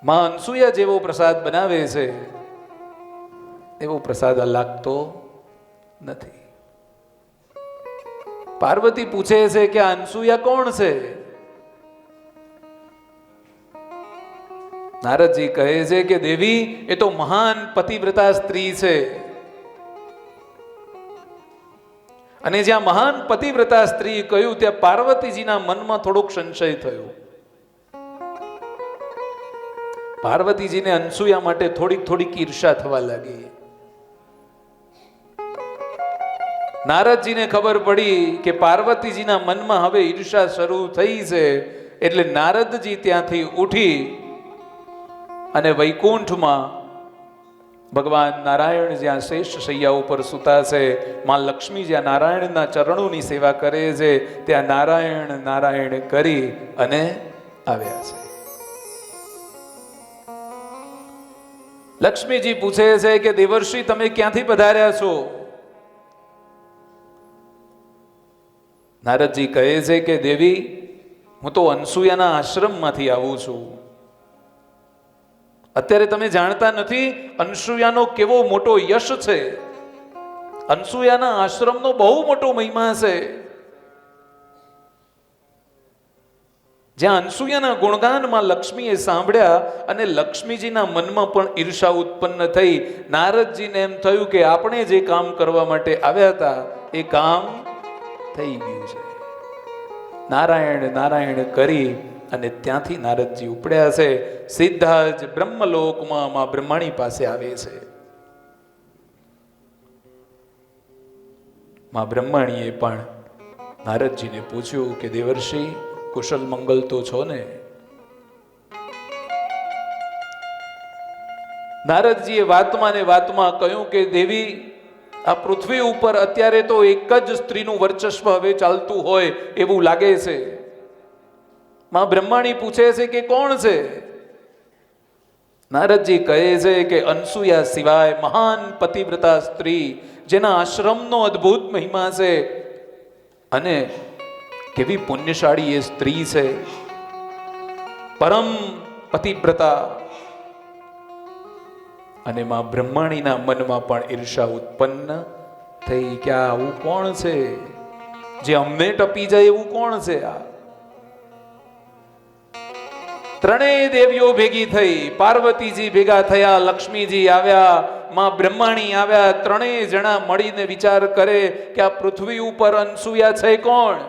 માં અનસૂયા જેવો પ્રસાદ બનાવે છે એવો પ્રસાદ આ લાગતો નથી. પાર્વતી પૂછે છે કે આ અનસૂયા કોણ છે? નારદજી કહે છે કે દેવી, એ તો મહાન પતિવ્રતા સ્ત્રી છે. અને જ્યાં મહાન પતિવ્રતા સ્ત્રી કહ્યું ત્યાં પાર્વતીજીના મનમાં થોડોક સંશય થયો. પાર્વતીજીને અનસૂયા માટે થોડીક ઈર્ષા થવા લાગી. નારદજીને ખબર પડી કે પાર્વતીજીના મનમાં હવે ઈર્ષા શરૂ થઈ છે. એટલે નારદજી ત્યાંથી ઉઠી અને વૈકુંઠમાં ભગવાન નારાયણ જ્યાં શેષ શૈયા ઉપર સૂતા છે, માં લક્ષ્મી જ્યાં નારાયણના ચરણોની સેવા કરે છે, ત્યાં નારાયણ નારાયણ કરી અને આવ્યા છે. લક્ષ્મીજી પૂછે છે કે દેવર્ષિ, તમે ક્યાંથી પધાર્યા છો? નારદજી કહે છે કે દેવી, હું તો અનસૂયાના આશ્રમમાંથી આવું છું. અત્યારે તમે જાણતા નથી અનસૂયાનો કેવો મોટો યશ છે. અનસૂયાના આશ્રમનો બહુ મોટો મહિમા છે. જ્યાં અનસૂયાના ગુણગાનમાં લક્ષ્મીએ સાંભળ્યા અને લક્ષ્મીજીના મનમાં પણ ઈર્ષા ઉત્પન્ન થઈ. નારદજીને એમ થયું કે આપણે જે કામ કરવા માટે આવ્યા હતા એ કામ થઈ ગયું છે. નારાયણ નારાયણ કરી અને ત્યાંથી નારદજી ઉપડ્યા છે. સીધા જ બ્રહ્મલોકમાં માં બ્રહ્માણી પાસે આવે છે. માં બ્રહ્માણીએ પણ નારદજીને પૂછ્યું કે દેવર્ષિ, કુશલ મંગલ તો છો ને? નારદજીએ વાતમાં ને વાતમાં કહ્યું કે દેવી, આ પૃથ્વી ઉપર અત્યારે તો એક જ સ્ત્રીનું વર્ચસ્વ હવે ચાલતું હોય એવું લાગે છે. માં બ્રહ્માણી પૂછે છે કે કોણ છે? નારદજી કહે છે કે અનસુયા સિવાય મહાન પતિવ્રતા સ્ત્રી, જેના આશ્રમનો અદ્ભુત મહિમા છે, અને કેવી પુણ્યશાળી એ સ્ત્રી છે, પરમ પતિવ્રતા. અને માં બ્રહ્માણીના મનમાં પણ ઈર્ષા ઉત્પન્ન થઈ કે આ આવું કોણ છે જે અમને ટપી જાય? એવું કોણ છે આ? ત્રણેય દેવીઓ ભેગી થઈ. પાર્વતીજી ભેગા થયા, લક્ષ્મીજી આવ્યા, માં બ્રહ્માણી આવ્યા. ત્રણેય જણા મળીને વિચાર કરે કે આ પૃથ્વી ઉપર અનસુયા છે કોણ?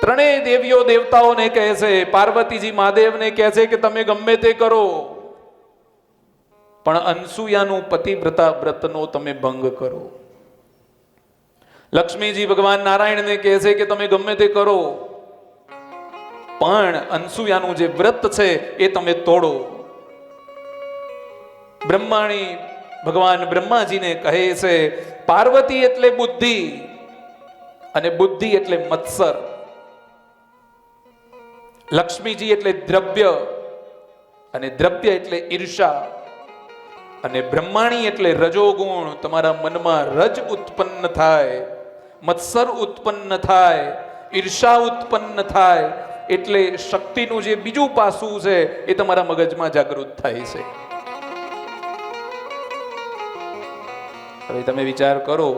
ત્રણેય દેવીઓ દેવતાઓને કહે છે, પાર્વતીજી મહાદેવને કહે છે કે તમે ગમે તે કરો, પણ અનસુયાનું પતિવ્રતા વ્રતનો તમે ભંગ કરો. લક્ષ્મીજી ભગવાન નારાયણને કહે છે કે તમે ગમે તે કરો, પણ અનસુયાનું જે વ્રત છે એ તમે તોડો. બ્રહ્માણી ભગવાન બ્રહ્માજીને કહે છે, પાર્વતી એટલે બુદ્ધિ, અને બુદ્ધિ એટલે મત્સર. લક્ષ્મીજી એટલે દ્રવ્ય, અને દ્રવ્ય એટલે ઈર્ષા. અને બ્રહ્માણી એટલે રજોગુણ. તમારા મનમાં રજ ઉત્પન્ન થાય, મત્સર ઉત્પન્ન થાય, ઈર્ષા ઉત્પન્ન થાય, એટલે શક્તિનું જે બીજું પાસું છે એ તમારા મગજમાં જાગૃત થાય છે. હવે તમે વિચાર કરો,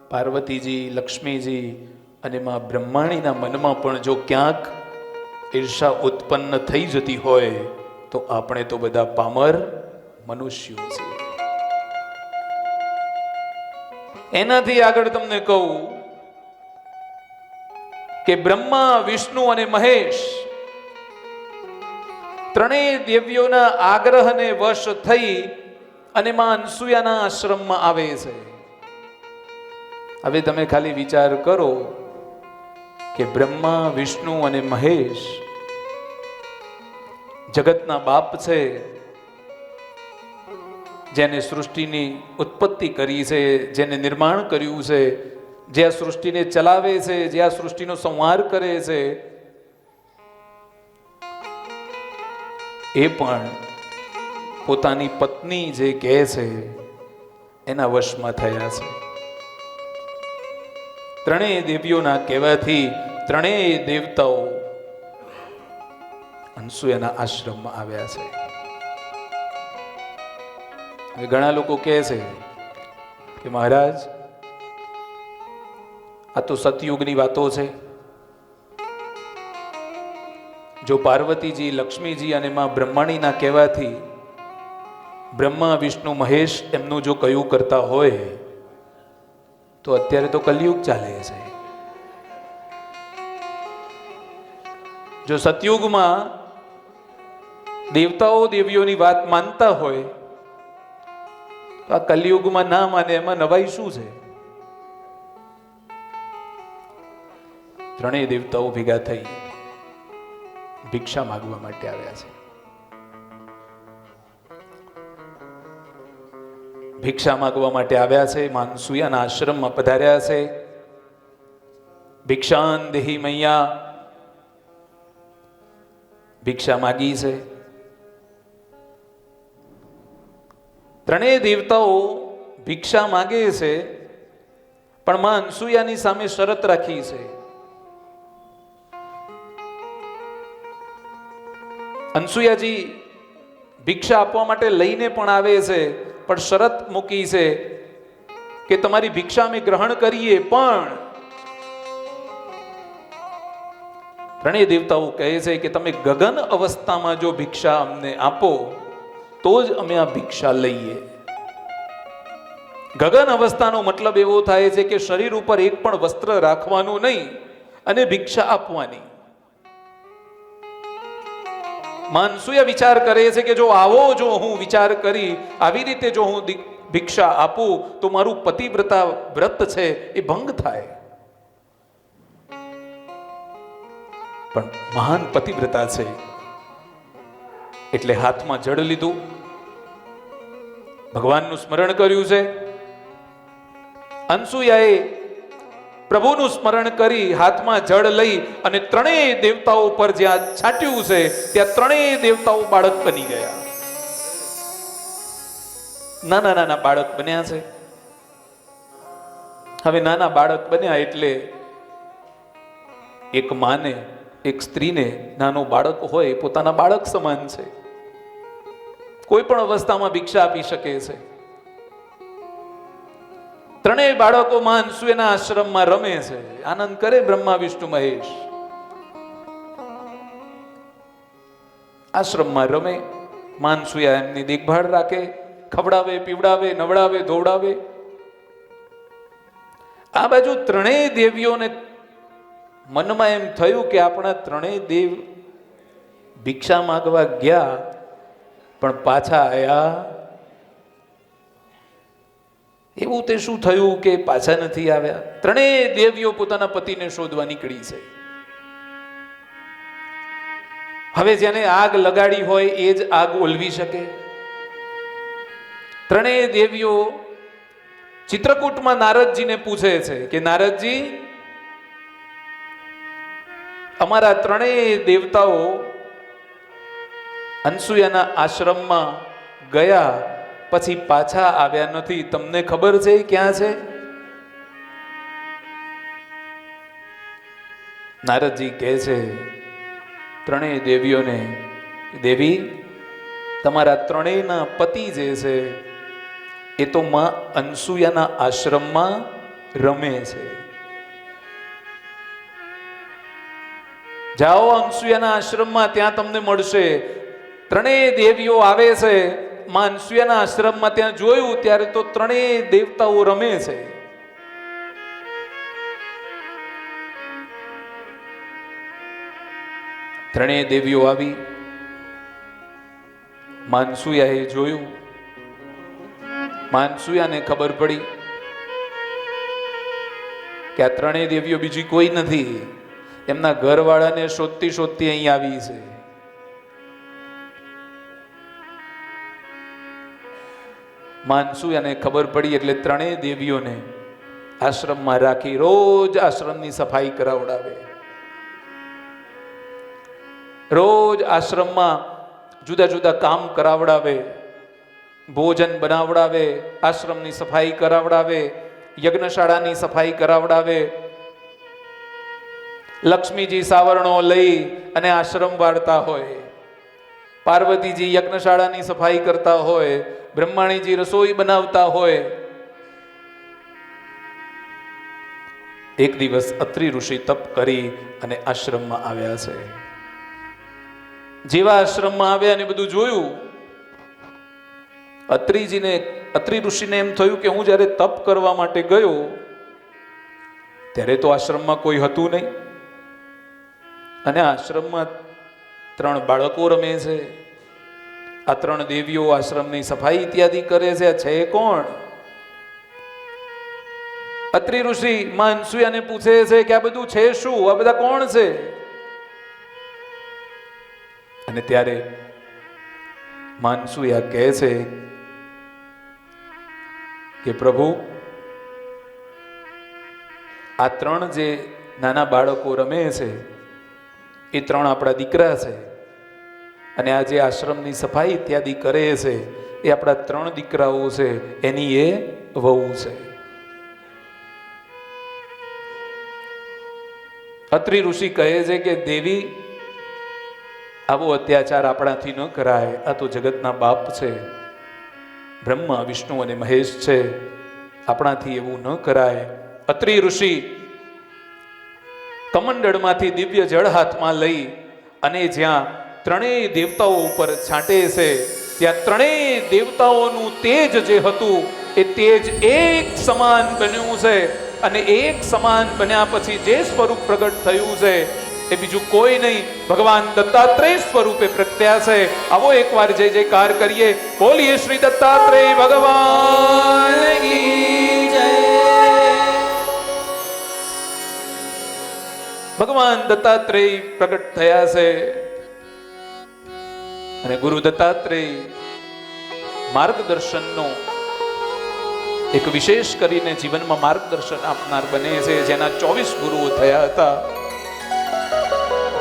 પાર્વતીજી, લક્ષ્મીજી અને માં બ્રહ્માણીના મનમાં પણ જો ક્યાંક ઈર્ષા ઉત્પન્ન થઈ જતી હોય તો આપણે તો બધા પામર મનુષ્યો છીએ. એનાથી આગળ તમને કહું કે બ્રહ્મા, વિષ્ણુ અને મહેશ ત્રણેય દેવીઓના આગ્રહને વશ થઈ અને માં અનસુયાના આશ્રમમાં આવે છે. હવે તમે ખાલી વિચાર કરો કે બ્રહ્મા, વિષ્ણુ અને મહેશ જગતના બાપ છે, જેને સૃષ્ટિની ઉત્પત્તિ કરી છે, જેને નિર્માણ કર્યું છે, જે આ સૃષ્ટિને ચલાવે છે, જે આ સૃષ્ટિનો સંહાર કરે છે, એ પણ પોતાની પત્ની જે કહે છે એના વશમાં થયા છે. ત્રણેય દેવીઓના કહેવાથી ત્રણેય દેવતાઓ અનસુયાના આશ્રમમાં આવ્યા છે. હવે ઘણા લોકો કહે છે કે મહારાજ, આ તો સતયુગની વાતો છે. જો પાર્વતીજી, લક્ષ્મીજી અને માં બ્રહ્માણીના કહેવાથી બ્રહ્મા, વિષ્ણુ, મહેશ એમનું જો કયું કરતા હોય તો અત્યારે તો કલયુગ ચાલે છે. જો સતયુગમાં દેવતાઓ દેવીઓની વાત માનતા હોય તો આ કલયુગમાં ના માને એમાં નવાઈ શું છે? ત્રણેય દેવતાઓ ભેગા થઈ ભિક્ષા માંગવા માટે આવ્યા છે. ભિક્ષા માંગવા માટે આવ્યા છે. અનસુયાના આશ્રમમાં પધાર્યા છે. ભિક્ષાન દેહી મૈયા, ભિક્ષા માગી છે. ત્રણેય દેવતાઓ ભિક્ષા માગે છે, પણ માં અનસુયાની સામે શરત રાખી છે. અનસુયાજી ભિક્ષા આપવા માટે લઈને પણ આવે છે, પણ શરત મૂકી છે કે તમારી ભિક્ષા અમે ગ્રહણ કરીએ, પણ ત્રણેય દેવતાઓ કહે છે કે તમે ગગન અવસ્થામાં જો ભિક્ષા અમને આપો તો જ અમે આ ભિક્ષા લઈએ. ગગન અવસ્થાનો મતલબ એવો થાય છે કે શરીર ઉપર એક પણ વસ્ત્ર રાખવાનું નહીં અને ભિક્ષા આપવાની. માનસુયા વિચાર કરે છે કે જો હું વિચાર કરી આવી રીતે જો હું ભિક્ષા આપું તો મારું પતિવ્રતા વ્રત છે એ ભંગ થાય. પણ મહાન પતિવ્રતા છે એટલે હાથમાં જળ લીધું, ભગવાનનું સ્મરણ કર્યું છે. અનસુયાએ પ્રભુનું સ્મરણ કરી હાથમાં જળ લઈ અને ત્રણેય દેવતાઓ પર જ્યાં છાંટ્યું છે ત્યાં ત્રણેય દેવતાઓ બાળક બની ગયા. નાના નાના બાળક બન્યા છે. હવે નાના બાળક બન્યા એટલે એક માને, એક સ્ત્રીને નાનું બાળક હોય પોતાના બાળક સમાન છે. કોઈ પણ અવસ્થામાં ભિક્ષા આપી શકે છે. ત્રણેય બાળકો અનસુયાના આશ્રમમાં રમે છે, આનંદ કરે બ્રહ્મા વિષ્ણુ મહેશ. આશ્રમમાં રમે, અનસુયા એમની દેખભાળ રાખે, ખવડાવે, પીવડાવે, નવડાવે, ધોવડાવે. આ બાજુ ત્રણેય દેવીઓને મનમાં એમ થયું કે આપણા ત્રણેય દેવ ભિક્ષા માંગવા ગયા પણ પાછા આયા. એવું તે શું થયું કે પાછા નથી આવ્યા? ત્રણેય દેવીઓ પોતાના પતિને શોધવા નીકળી છે. હવે જેને આગ લગાડી હોય એ જ આગ ઓલવી શકે. ત્રણેય દેવીઓ ચિત્રકૂટમાં નારદજીને પૂછે છે કે નારદજી, અમારા ત્રણેય દેવતાઓ અનસુયાના આશ્રમમાં ગયા પછી પાછા આવ્યા નથી, તમને ખબર છે ક્યાં છે? નારદજી કહે છે ત્રણેય દેવીઓને, દેવી તમારા ત્રણેયના પતિ જે છે એ તો માં અનસુયાના આશ્રમમાં રમે છે. જાઓ અનસુયાના આશ્રમમાં, ત્યાં તમને મળશે. ત્રણેય દેવીઓ આવે છે માં અનસુયાના આશ્રમમાં. ત્યાં જોયું ત્યારે તો ત્રણેય દેવતાઓ રમે છે. ત્રણેય દેવીઓ આવી, અનસુયાએ જોયું. અનસુયાને ખબર પડી કે આ ત્રણેય દેવીઓ બીજી કોઈ નથી, એમના ઘરવાળાને શોધતી શોધતી અહીં આવી છે. અનસુયાને ખબર પડી એટલે ત્રણેય દેવીઓને આશ્રમમાં રાખી રોજ આશ્રમની સફાઈ કરાવડાવે. રોજ આશ્રમમાં જુદા જુદા કામ કરાવડાવે, ભોજન બનાવડાવે, આશ્રમની સફાઈ કરાવડાવે, યજ્ઞશાળાની સફાઈ કરાવડાવે. લક્ષ્મીજી સાવરણો લઈ અને આશ્રમ વાળતા હોય, પાર્વતીજી યજ્ઞશાળાની સફાઈ કરતા હોય, બ્રહ્માણીજી રસોઈ બનાવતા હોય. એક દિવસ અત્રિ ઋષિ તપ કરી અને આશ્રમમાં આવ્યા છે. જેવા આશ્રમમાં આવ્યા અને બધું જોયું, અત્રિ ઋષિને એમ થયું કે હું જ્યારે તપ કરવા માટે ગયો ત્યારે તો આશ્રમમાં કોઈ હતું નહીં અને આશ્રમમાં ત્રણ બાળકો રમે છે. આ ત્રણ દેવીઓ આશ્રમની સફાઈ ઇત્યાદિ કરે છે. છે કોણ? અત્રિ ઋષિ અનસુયાને પૂછે છે કે આ બધું છે શું? આ બધા કોણ છે? અને ત્યારે અનસુયા કહે છે કે પ્રભુ, આ ત્રણ જે નાના બાળકો રમે છે એ ત્રણ આપણા દીકરા છે અને આ જે આશ્રમની સફાઈ ઇત્યાદિ કરે છે એ આપણા ત્રણ દીકરાઓ છે, એની એ વહુ છે. અત્રિ ઋષિ કહે છે કે દેવી, આવો અત્યાચાર આપણાથી ન કરાય. આ તો જગતના બાપ છે, બ્રહ્મા વિષ્ણુ અને મહેશ છે, આપણાથી એવું ન કરાય. અત્રિ ઋષિ કમંડળમાંથી દિવ્ય જળ હાથમાં લઈ અને જ્યાં ત્રણેય દેવતાઓ ઉપર છાંટે છે ત્યાં ત્રણેય દેવતાઓનું તેજ જે હતું એ એ તેજ એક સમાન બન્યું છે અને એક સમાન બન્યા પછી જે સ્વરૂપ પ્રગટ થયું છે એ બીજું કોઈ નહીં, ભગવાન દત્તાત્રેય સ્વરૂપે પ્રગટ્યા છે. આવો એકવાર જય જયકાર કરીએ. બોલીએ શ્રી દત્તાત્રેય ભગવાન કી જય. ભગવાન દત્તાત્રેય પ્રગટ થયા છે અને ગુરુ દત્તાત્રેય માર્ગદર્શનનો એક વિશેષ કરીને જીવનમાં માર્ગદર્શન આપનાર બને છે. જેના 24 ગુરુઓ થયા હતા,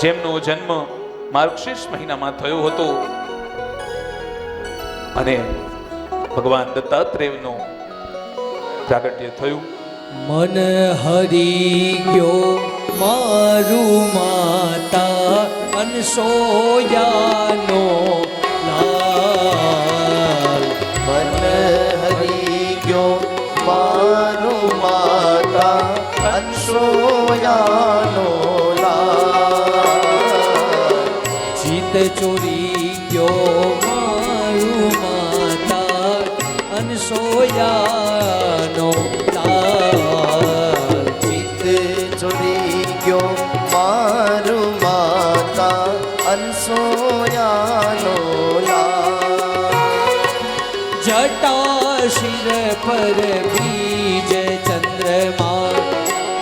જેમનો જન્મ માર્ગશીર્ષ મહિનામાં થયો હતો અને ભગવાન દત્તાત્રેયનું પ્રાગટ્ય થયું. મન હરી ગયો મારું માતા અનસોયાનો લાલ. મન હરી ગયો મારું માતા અનસોયાનો લાલ. ચિત ચોરી ગયો મારું માતા અનસોયાનો લાલ. ચિત્ત ચોરી ગયો મારું માતા અનસોયાનો લાલ. જટા શિર પર બીજ ચંદ્રમા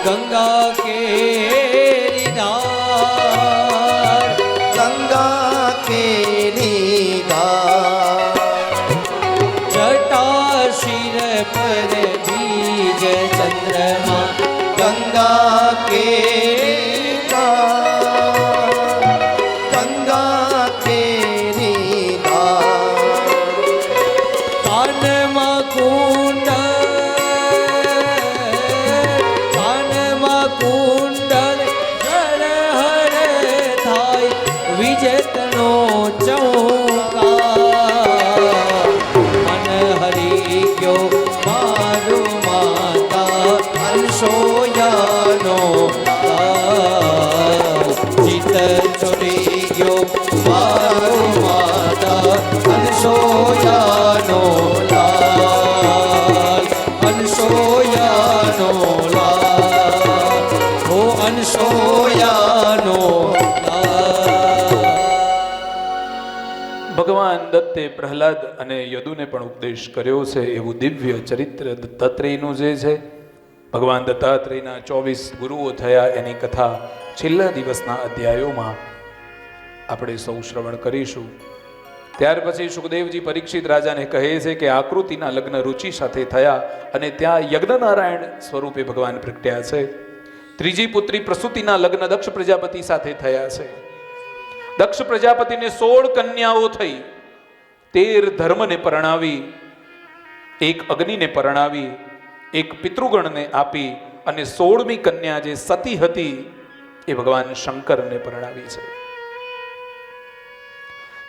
ગંગા કેરી ધાર. ગંગા કેરી ધાર. જટા શિર પર બીજ ચંદ્રમા ગંગા કેરી ધાર. ગંગા કેરી ધાર. કાનમાં કુંડલ જળ હર થાય વિજેતનો ચૌકાર. મન હરી ગયો મારું માતા અનસોયાનો લાલ. ચિત ચોરી ગયો મારું માતા અનસોયાનો લાલ. અનસોયાનો લાલ. ઓ અનસોયાનો લાલ. ભગવાન દત્તે પ્રહલાદ અને યદુને પણ ઉપદેશ કર્યો છે. એવું દિવ્ય ચરિત્ર દત્તાત્રેયનું જે છે, ભગવાન દત્તાત્રેયના 24 ગુરુઓ થયા એની કથા છેલ્લા દિવસના અધ્યાયોમાં આપણે સૌ શ્રવણ કરીશું. ત્યાર પછી સુખદેવજી પરીક્ષિત રાજાને કહે છે કે આકૃતિના લગ્ન રુચિ સાથે થયા અને ત્યાં યજ્ઞનારાયણ સ્વરૂપે ભગવાન પ્રગટ્યા છે. ત્રીજી પુત્રી પ્રસૂતિના લગ્ન દક્ષ પ્રજાપતિ સાથે થયા છે. દક્ષ પ્રજાપતિને 16 કન્યાઓ થઈ. 13 ધર્મને પરણાવી, એક અગ્નિને પરણાવી, એક પિતૃગણને આપી અને 16મી કન્યા જે સતી હતી એ ભગવાન શંકરને પરણાવી છે.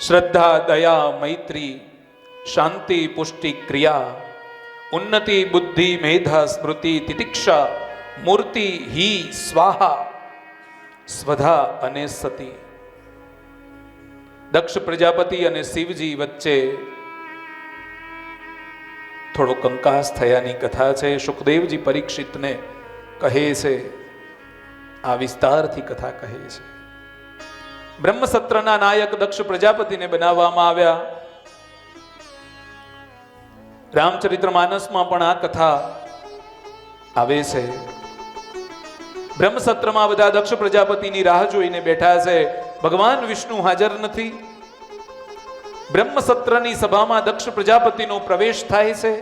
શ્રદ્ધા, દયા, મૈત્રી, શાંતિ, પુષ્ટિ, ક્રિયા, ઉન્નતિ, બુદ્ધિ, મેધા, સ્મૃતિ, તિતિક્ષા, મૂર્તિ, હી, સ્વાહા, સ્વધા અને સતી. દક્ષ પ્રજાપતિ અને શિવજી વચ્ચે થોડો કંકાસ થયાની કથા છે. સુખદેવજી પરીક્ષિતને કહે છે, આ વિસ્તારથી કથા કહે છે. બ્રહ્મસત્રના નાયક દક્ષ પ્રજાપતિને બનાવવામાં આવ્યા. રામચરિત્ર માનસમાં પણ આ કથા આવે છે. બ્રહ્મસત્રમાં બધા દક્ષ પ્રજાપતિની રાહ જોઈને બેઠા છે. ભગવાન વિષ્ણુ હાજર નથી. બ્રહ્મસત્રની સભામાં દક્ષ પ્રજાપતિનો પ્રવેશ થાય છે.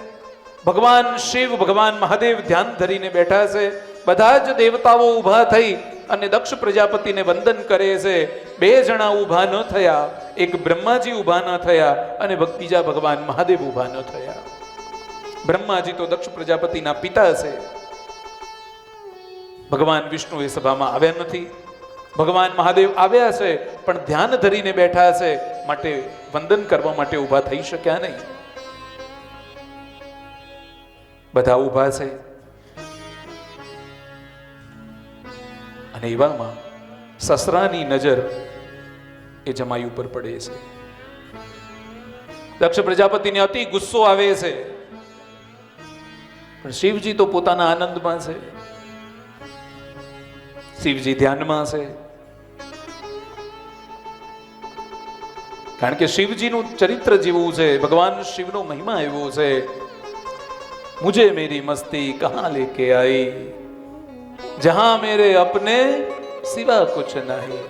ભગવાન શિવ, ભગવાન મહાદેવ ધ્યાન ધરીને બેઠા છે. બધા જ દેવતાઓ ઊભા થઈ અને દક્ષ પ્રજાપતિને વંદન કરે છે. 2 જણા ઊભા ન થયા, એક બ્રહ્માજી ઊભા ન થયા અને બીજા ભગવાન મહાદેવ ઊભા ન થયા. બ્રહ્માજી તો દક્ષ પ્રજાપતિના પિતા છે. ભગવાન વિષ્ણુ એ સભામાં આવ્યા નથી. ભગવાન મહાદેવ આવ્યા છે પણ ધ્યાન ધરીને બેઠા છે, માટે વંદન કરવા માટે ઊભા થઈ શક્યા નહીં. બધા ઊભા છે અને એવામાં સસરાની નજર એ જમાઈ ઉપર પડે છે. દક્ષ પ્રજાપતિને અતિ ગુસ્સો આવે છે. પણ શિવજી તો પોતાના આનંદમાં છે, શિવજી ધ્યાનમાં છે. કારણ કે શિવજીનું ચરિત્ર જેવું છે, ભગવાન શિવનો મહિમા એવો છે. મુझे मेरी मस्ती कहां लेके आई, जहां मेरे अपने सिवा कुछ नहीं.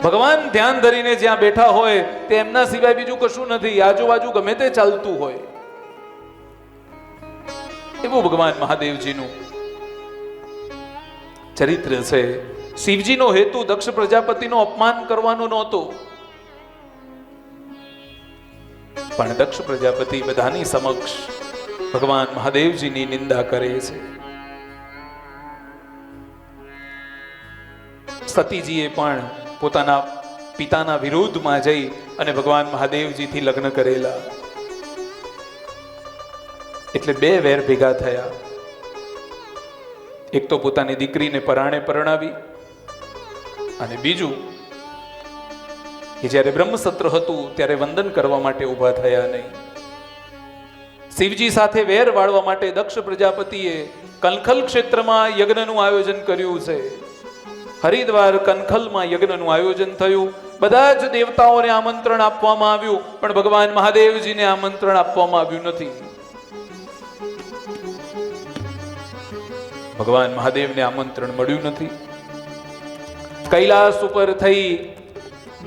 ભગવાન ધ્યાન ધરીને જ્યાં બેઠા હોય તે એમના સિવાય બીજું કશું નથી. આજુબાજુ ગમે તે ચાલતું હોય, એવું ભગવાન મહાદેવજીનું ચરિત્ર છે. શિવજીનો હેતુ દક્ષ પ્રજાપતિનો અપમાન કરવાનો નહોતો, પણ દક્ષ પ્રજાપતિ બધાની સમક્ષ ભગવાન મહાદેવજીની નિંદા કરે છે. સતીજીએ પણ પોતાના પિતાના વિરોધમાં જઈ અને ભગવાન મહાદેવજીથી લગ્ન કરેલા, એટલે બે વેર ભેગા થયા. એક તો પોતાની દીકરીને પરાણે પરણાવી, અને બીજું કે જ્યારે બ્રહ્મસત્ર હતું ત્યારે વંદન કરવા માટે ઊભા થયા નહીં. શિવજી સાથે વેર વાળવા માટે દક્ષ પ્રજાપતિએ કનખલ ક્ષેત્રમાં યજ્ઞનું આયોજન કર્યું છે. હરિદ્વાર કનખલમાં યજ્ઞનું આયોજન થયું. બધા જ દેવતાઓને આમંત્રણ આપવામાં આવ્યું, પણ ભગવાન મહાદેવજીને આમંત્રણ આપવામાં આવ્યું નથી. ભગવાન મહાદેવને આમંત્રણ મળ્યું નથી. કૈલાસ ઉપર થઈ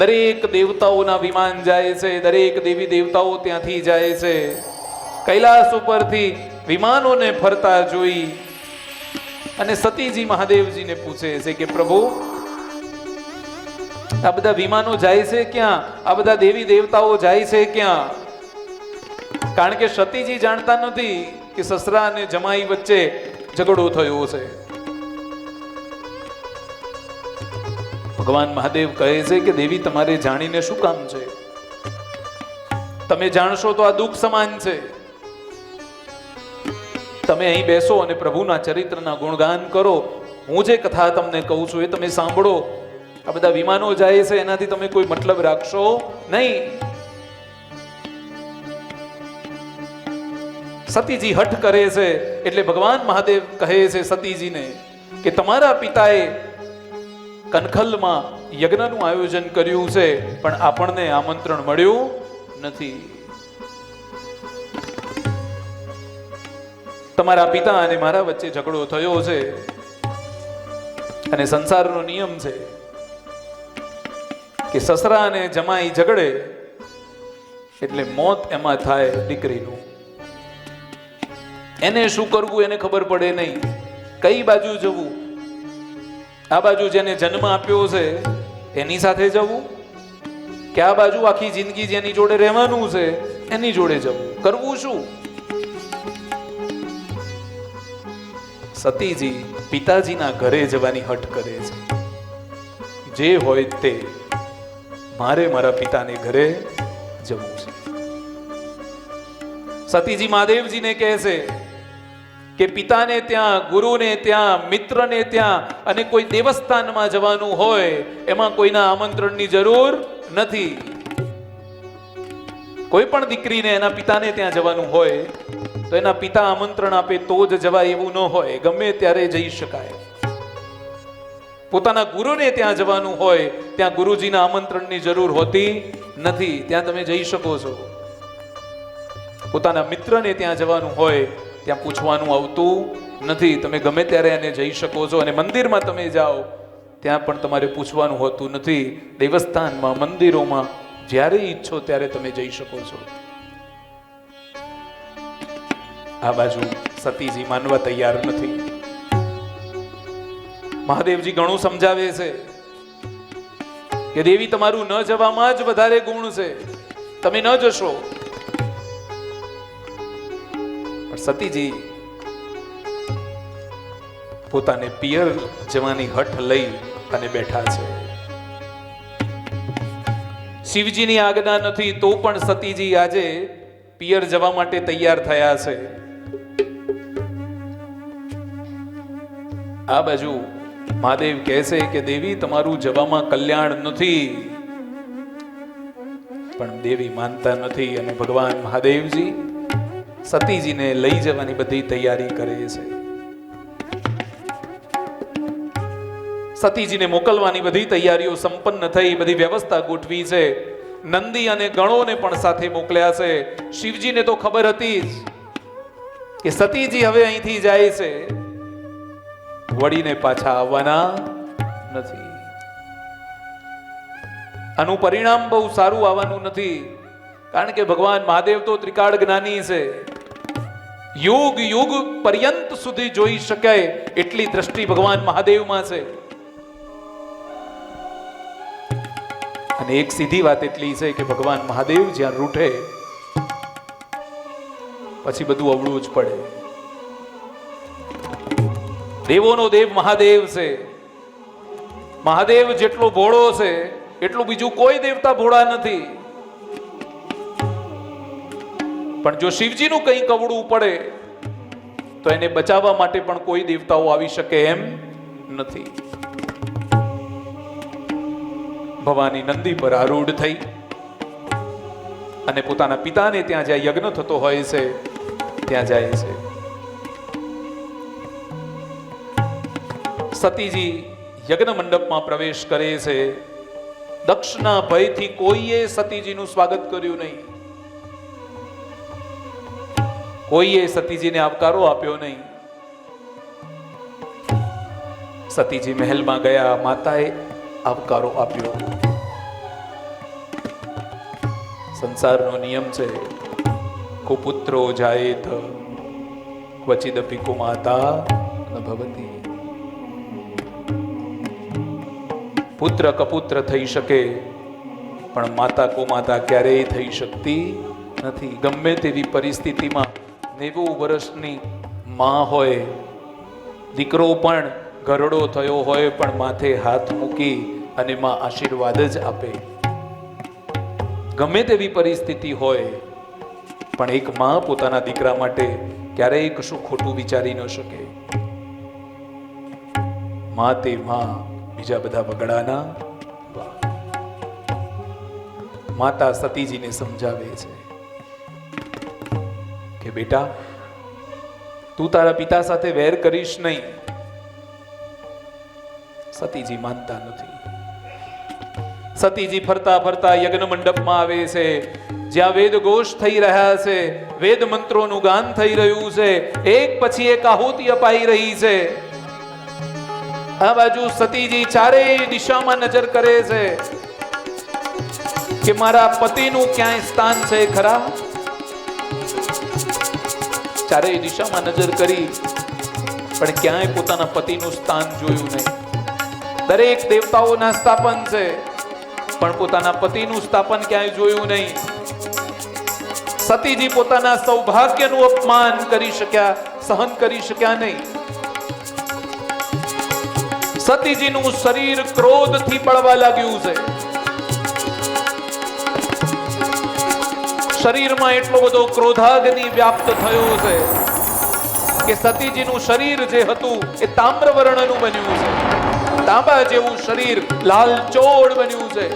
દરેક દેવતાઓના વિમાન જાય છે, દરેક દેવી દેવતાઓ ત્યાંથી જાય છે. કૈલાસ ઉપરથી વિમાનોને ફરતા જોઈ અને સતીજી મહાદેવજીને પૂછે છે કે પ્રભુ, આ બધા વિમાનો જાય છે ક્યાં? આ બધા દેવી દેવતાઓ જાય છે ક્યાં? કારણ કે સતીજી જાણતા નથી કે સસરા અને જમાઈ વચ્ચે ઝઘડો થયો છે. ભગવાન મહાદેવ કહે છે કે દેવી, તમારે જાણીને શું કામ છે? તમે જાણશો તો આ દુઃખ સમાન છે. તમે અહીં બેસો અને પ્રભુના ચરિત્રના ગુણગાન કરો. હું જે કથા તમને કહું છું એ તમે સાંભળો. આ બધા વિમાનો જાય છે એનાથી તમે કોઈ મતલબ રાખશો નહીં. સતીજી હઠ કરે છે, એટલે ભગવાન મહાદેવ કહે છે સતીજીને કે તમારા પિતાએ કનખલમાં યજ્ઞનું આયોજન કર્યું છે, પણ આપણને આમંત્રણ મળ્યું નથી. તમારા પિતા અને મારા વચ્ચે ઝઘડો થયો છે, અને સંસારનો નિયમ છે કે સસરા અને જમાઈ ઝઘડે એટલે મોત એમાં થાય દીકરીનું. એને શું કરવું એને ખબર પડે નહીં, કઈ બાજુ જવું. આ બાજુ જેને જન્મ આપ્યો છે એની સાથે જવું, કે આ બાજુ આખી જિંદગી જેની જોડે રહેવાનું છે એની જોડે જવું? કરવું શું? સતીજી પિતાજીના ઘરે જવાની હઠ કરે છે. જે હોય તે, મારે મારા પિતાને ઘરે જવું છે. સતીજી મહાદેવજીને કહે છે કે પિતાને ત્યાં, ગુરુને ત્યાં, મિત્રને ત્યાં અને કોઈ દેવસ્થાનમાં જવાનું હોય એમાં કોઈના આમંત્રણની જરૂર નથી. કોઈ પણ દીકરીને એના પિતાને ત્યાં જવાનું હોય તો એના પિતા આમંત્રણ આપે તો જ જવાય એવું ન હોય, ગમે ત્યારે જઈ શકાય. પોતાના ગુરુને ત્યાં જવાનું હોય ત્યાં ગુરુજીના આમંત્રણની જરૂર હોતી નથી, ત્યાં તમે જઈ શકો છો. પોતાના મિત્રને ત્યાં જવાનું હોય ત્યાં પૂછવાનું આવતું નથી, તમે ગમે ત્યારે એને જઈ શકો છો. અને મંદિરમાં તમે જાઓ ત્યાં પણ તમારે પૂછવાનું હોતું નથી. દેવસ્થાનમાં, મંદિરોમાં જ્યારે ઈચ્છો ત્યારે તમે જઈ શકો છો. આ બાજુ સતીજી માનવા તૈયાર નથી. મહાદેવજી ઘણું સમજાવે છે કે દેવી, તમારું ન જવામાં જ વધારે ગુણ છે, તમે ન જશો. પણ સતીજી પોતાને પિયર જવાની હઠ લઈ અને બેઠા છે. શિવજીની આજ્ઞા નથી તો પણ સતીજી આજે પિયર જવા માટે તૈયાર થયા છે. આ બાજુ મહાદેવ કહે છે કે દેવી, તમારું જવામાં કલ્યાણ નથી. પણ દેવી માનતા નથી, અને ભગવાન મહાદેવજી સતીજીને લઈ જવાની બધી તૈયારી કરે છે. સતીજીને મોકલવાની બધી તૈયારીઓ સંપન્ન થઈ, બધી વ્યવસ્થા ગોઠવી છે. નંદી અને ગણોને પણ સાથે મોકલ્યા છે. શિવજીને તો ખબર હતી જ કે સતીજી હવે અહીંથી જાય છે, વળીને પાછા આવવાના નથી. આનું પરિણામ બહુ સારું આવવાનું નથી, કારણ કે ભગવાન મહાદેવ તો ત્રિકાળ જ્ઞાની છે. યુગ યુગ પર્યંત સુધી જોઈ શકાય એટલી દ્રષ્ટિ ભગવાન મહાદેવમાં છે. અને એક સીધી વાત એટલી છે કે ભગવાન મહાદેવ જ્યાં રૂઠે પછી બધું અવળું જ પડે. દેવોનો દેવ મહાદેવ છે. મહાદેવ જેટલો ભોળો છે એટલું બીજું કોઈ દેવતા ભોળા નથી. પણ જો શિવજીનું કંઈક અવળું પડે તો એને બચાવવા માટે પણ કોઈ દેવતાઓ આવી શકે એમ નથી. ભવાની નંદી પર આરૂઢ થઈ અને પોતાના પિતાને ત્યાં જ્યાં યજ્ઞ થતો હોય છે ત્યાં જાય છે. સતીજી યજ્ઞ મંડપમાં પ્રવેશ કરે છે. દક્ષના ભયથી કોઈએ સતીજીનું સ્વાગત કર્યું નહીં, કોઈએ સતીજીને આવકારો આપ્યો નહીં. સતીજી મહેલમાં ગયા, માતાએ આવકારો આપ્યો. સંસારનો નિયમ છે, કુપુત્રો જાયેત ક્વચિદપી કુમાતા ન ભવતી. પુત્ર કપુત્ર થઈ શકે પણ માતા કુમાતા ક્યારેય થઈ શકતી નથી. ગમે તેવી પરિસ્થિતિમાં 90 વર્ષની માં હોય, દીકરો પણ ગરડો થયો હોય પણ માથે હાથ મૂકી અને માં આશીર્વાદ જ આપે. ગમે તેવી પરિસ્થિતિ હોય પણ એક માં પોતાના દીકરા માટે ક્યારેય કશું ખોટું વિચારી ન શકે. માં તે માં, બીજા બધા બગડાના વા. માતા સતીજીને સમજાવે છે કે બેટા, તું તારા પિતા સાથે વેર કરીશ નહીં. સતીજી માનતા નથી. સતીજી ફરતા ફરતા યજ્ઞ મંડપમાં આવે છે, જ્યાં વેદ ઘોષ થઈ રહ્યા છે, વેદ મંત્રોનું ગાન થઈ રહ્યું છે, એક પછી એક આહુતિ અપાઈ રહી છે. આ બાજુ સતીજી ચારેય દિશામાં નજર કરે છે કે મારા પતિનું ક્યાંય સ્થાન છે ખરા. ચારેય દિશામાં નજર કરી પણ ક્યાંય પોતાના પતિનું સ્થાન જોયું નહીં. દરેક દેવતાઓના સ્થાપન છે પણ પોતાના પતિનું સ્થાપન ક્યાંય જોયું નહીં. સતીજી પોતાના સૌભાગ્યનું અપમાન કરી શક્યા, સહન કરી શક્યા નહીં. સતીજીનું શરીર ક્રોધથી બળવા લાગ્યું છે. શરીરમાં એટલો બધો ક્રોધાગ્નિ વ્યાપ્ત થયો છે કે સતીજીનું શરીર જે હતું એ તામ્ર વર્ણનું બન્યું છે. તાંબા જેવું શરીર લાલચોળ બન્યું છે.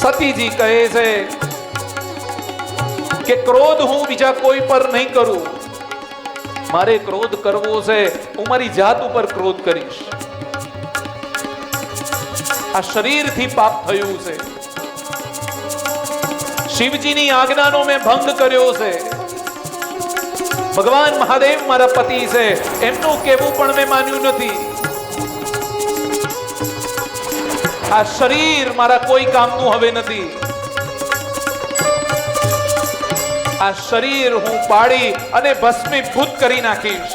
સતીજી કહે છે કે ક્રોધ હું બીજા કોઈ પર નહીં કરું. મારે ક્રોધ કરવો છે, હું મારી જાત ઉપર ક્રોધ કરીશ. આ શરીરથી પાપ થયું છે. શિવજીની આજ્ઞાનો મેં ભંગ કર્યો છે. ભગવાન મહાદેવ મારા પતિ છે, એમનું કહેવું પણ મેં માન્યું નથી. આ શરીર મારા કોઈ કામનું હવે નથી. આ શરીર હું પાડી અને ભસ્મીભૂત કરી નાખીશ.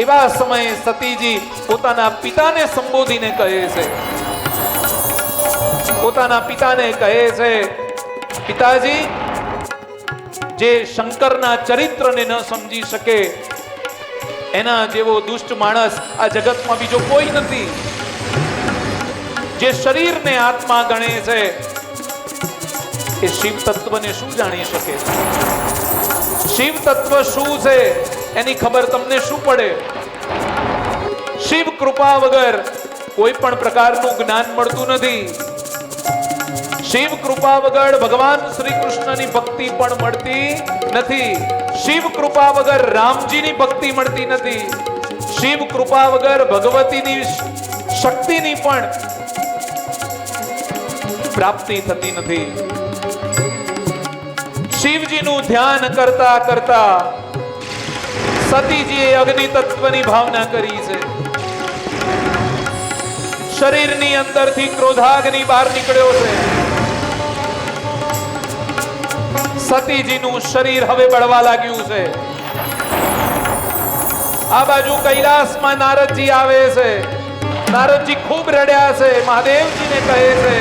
એવા સમયે સતીજી પોતાના પિતાને સંબોધીને કહે છે, પોતાના પિતાને કહે છે, પિતાજી, જે શંકરના ચરિત્રને ન સમજી શકે એના જેવો દુષ્ટ માણસ આ જગતમાં બીજો કોઈ નથી. જે શરીરને આત્મા ગણે છે એ શિવ તત્વને શું જાણી શકે? શિવ તત્વ શું છે એની ખબર તમને શું પડે? શિવ કૃપા વગર કોઈ પણ પ્રકારનું જ્ઞાન મળતું નથી. શિવ કૃપા વગર ભગવાન શ્રી કૃષ્ણની ભક્તિ પણ મળતી નથી. શિવ કૃપા વગર રામજીની ભક્તિ મળતી નથી. શિવ કૃપા વગર ભગવતીની શક્તિની પણ પ્રાપ્તિ થતી નથી. શિવજીનું ધ્યાન કરતા કરતા સતીજીએ અગ્નિ તત્વની ભાવના કરી છે. શરીરની અંદરથી ક્રોધાગ્નિ બહાર નીકળ્યો છે. સતીજીનું શરીર હવે બળવા લાગ્યું છે. આ બાજુ કૈલાસમાં નારદજી આવે છે. નારદજી ખૂબ રડ્યા છે. મહાદેવજીને કહે છે,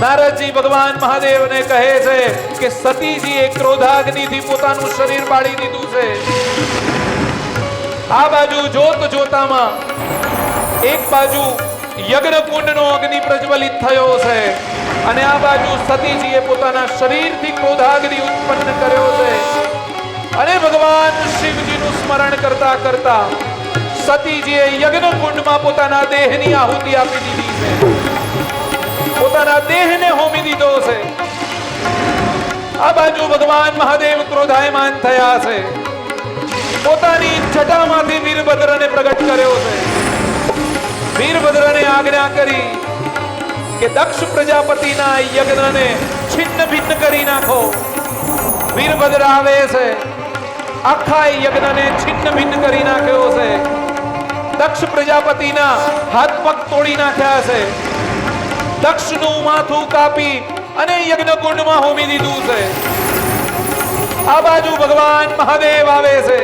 નારદજી ભગવાન મહાદેવને કહે છે કે સતીજીએ ક્રોધાગ્નિથી પોતાનું શરીર બાળી દીધું છે. આ બાજુ જોત જોતામાં એક બાજુ યજ્ઞ કુંડનો અગ્નિ પ્રજ્વલિત થયો છે અને આ બાજુ સતીજીએ પોતાના શરીરથી ક્રોધાગ્નિ ઉત્પન્ન કર્યો છે. અને ભગવાન શિવજીનું સ્મરણ કરતા કરતા સતીજીએ યજ્ઞ કુંડમાં પોતાના દેહની આહુતિ આપી દીધી છે. પોતાના દેહને હોમી દીધો છે. આ બાજુ ભગવાન મહાદેવ ક્રોધાયમાન થયા છે. પોતાની જટામાંથી વીરભદ્રને પ્રગટ કર્યો છે. વીરભદ્રને આજ્ઞા કરી કે દક્ષ પ્રજાપતિના યજ્ઞને છિન્ન ભિન્ન કરી નાખો. વીરભદ્ર આવે છે. આખા યજ્ઞને છિન્ન ભિન્ન કરી નાખ્યો છે. દક્ષ પ્રજાપતિના હાથ પગ તોડી નાખ્યા છે. દક્ષનું માથું કાપી અને યજ્ઞ કુંડમાં હોમી દીધું છે. આ બાજુ ભગવાન મહાદેવ આવે છે.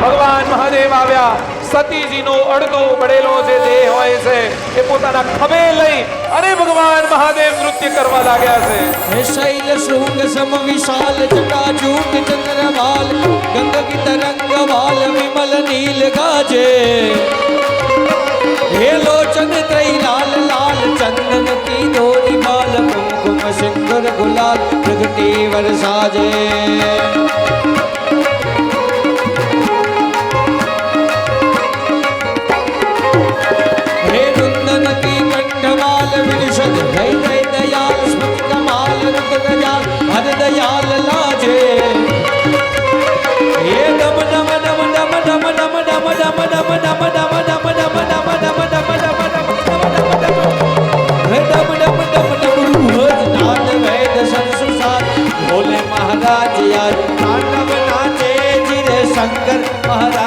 ભગવાન મહાદેવ આવ્યા. સતીજીનો અડધો પડેલો જે દેહ હોય છે એ પોતાના ખભે લઈ અને ભગવાન મહાદેવ નૃત્ય કરવા લાગ્યા છે. હે શૈલ શૃંગ સમ વિશાલ જટાજૂટ ચંદ્રવાલ ગંગ કી તરંગ વાલ વિમલ નીલ ગાજે. હે લોચન ત્રય લાલ લાલ ચંદન की डोरी बाल कुमकुम सिंदूर गुलाल प्रगटी वरसाजे. हे नंदन की कंठमाल विनिषद है दय दयाल स्मृति कमाल रुद्र दयाल हर दयाल लाजे. हे डम डम डम डम डम डम डम डम डम डम डम डम डम डम डम डम डम भोले महाराज यार तांडव नाचे जिरे शंकर महाराज.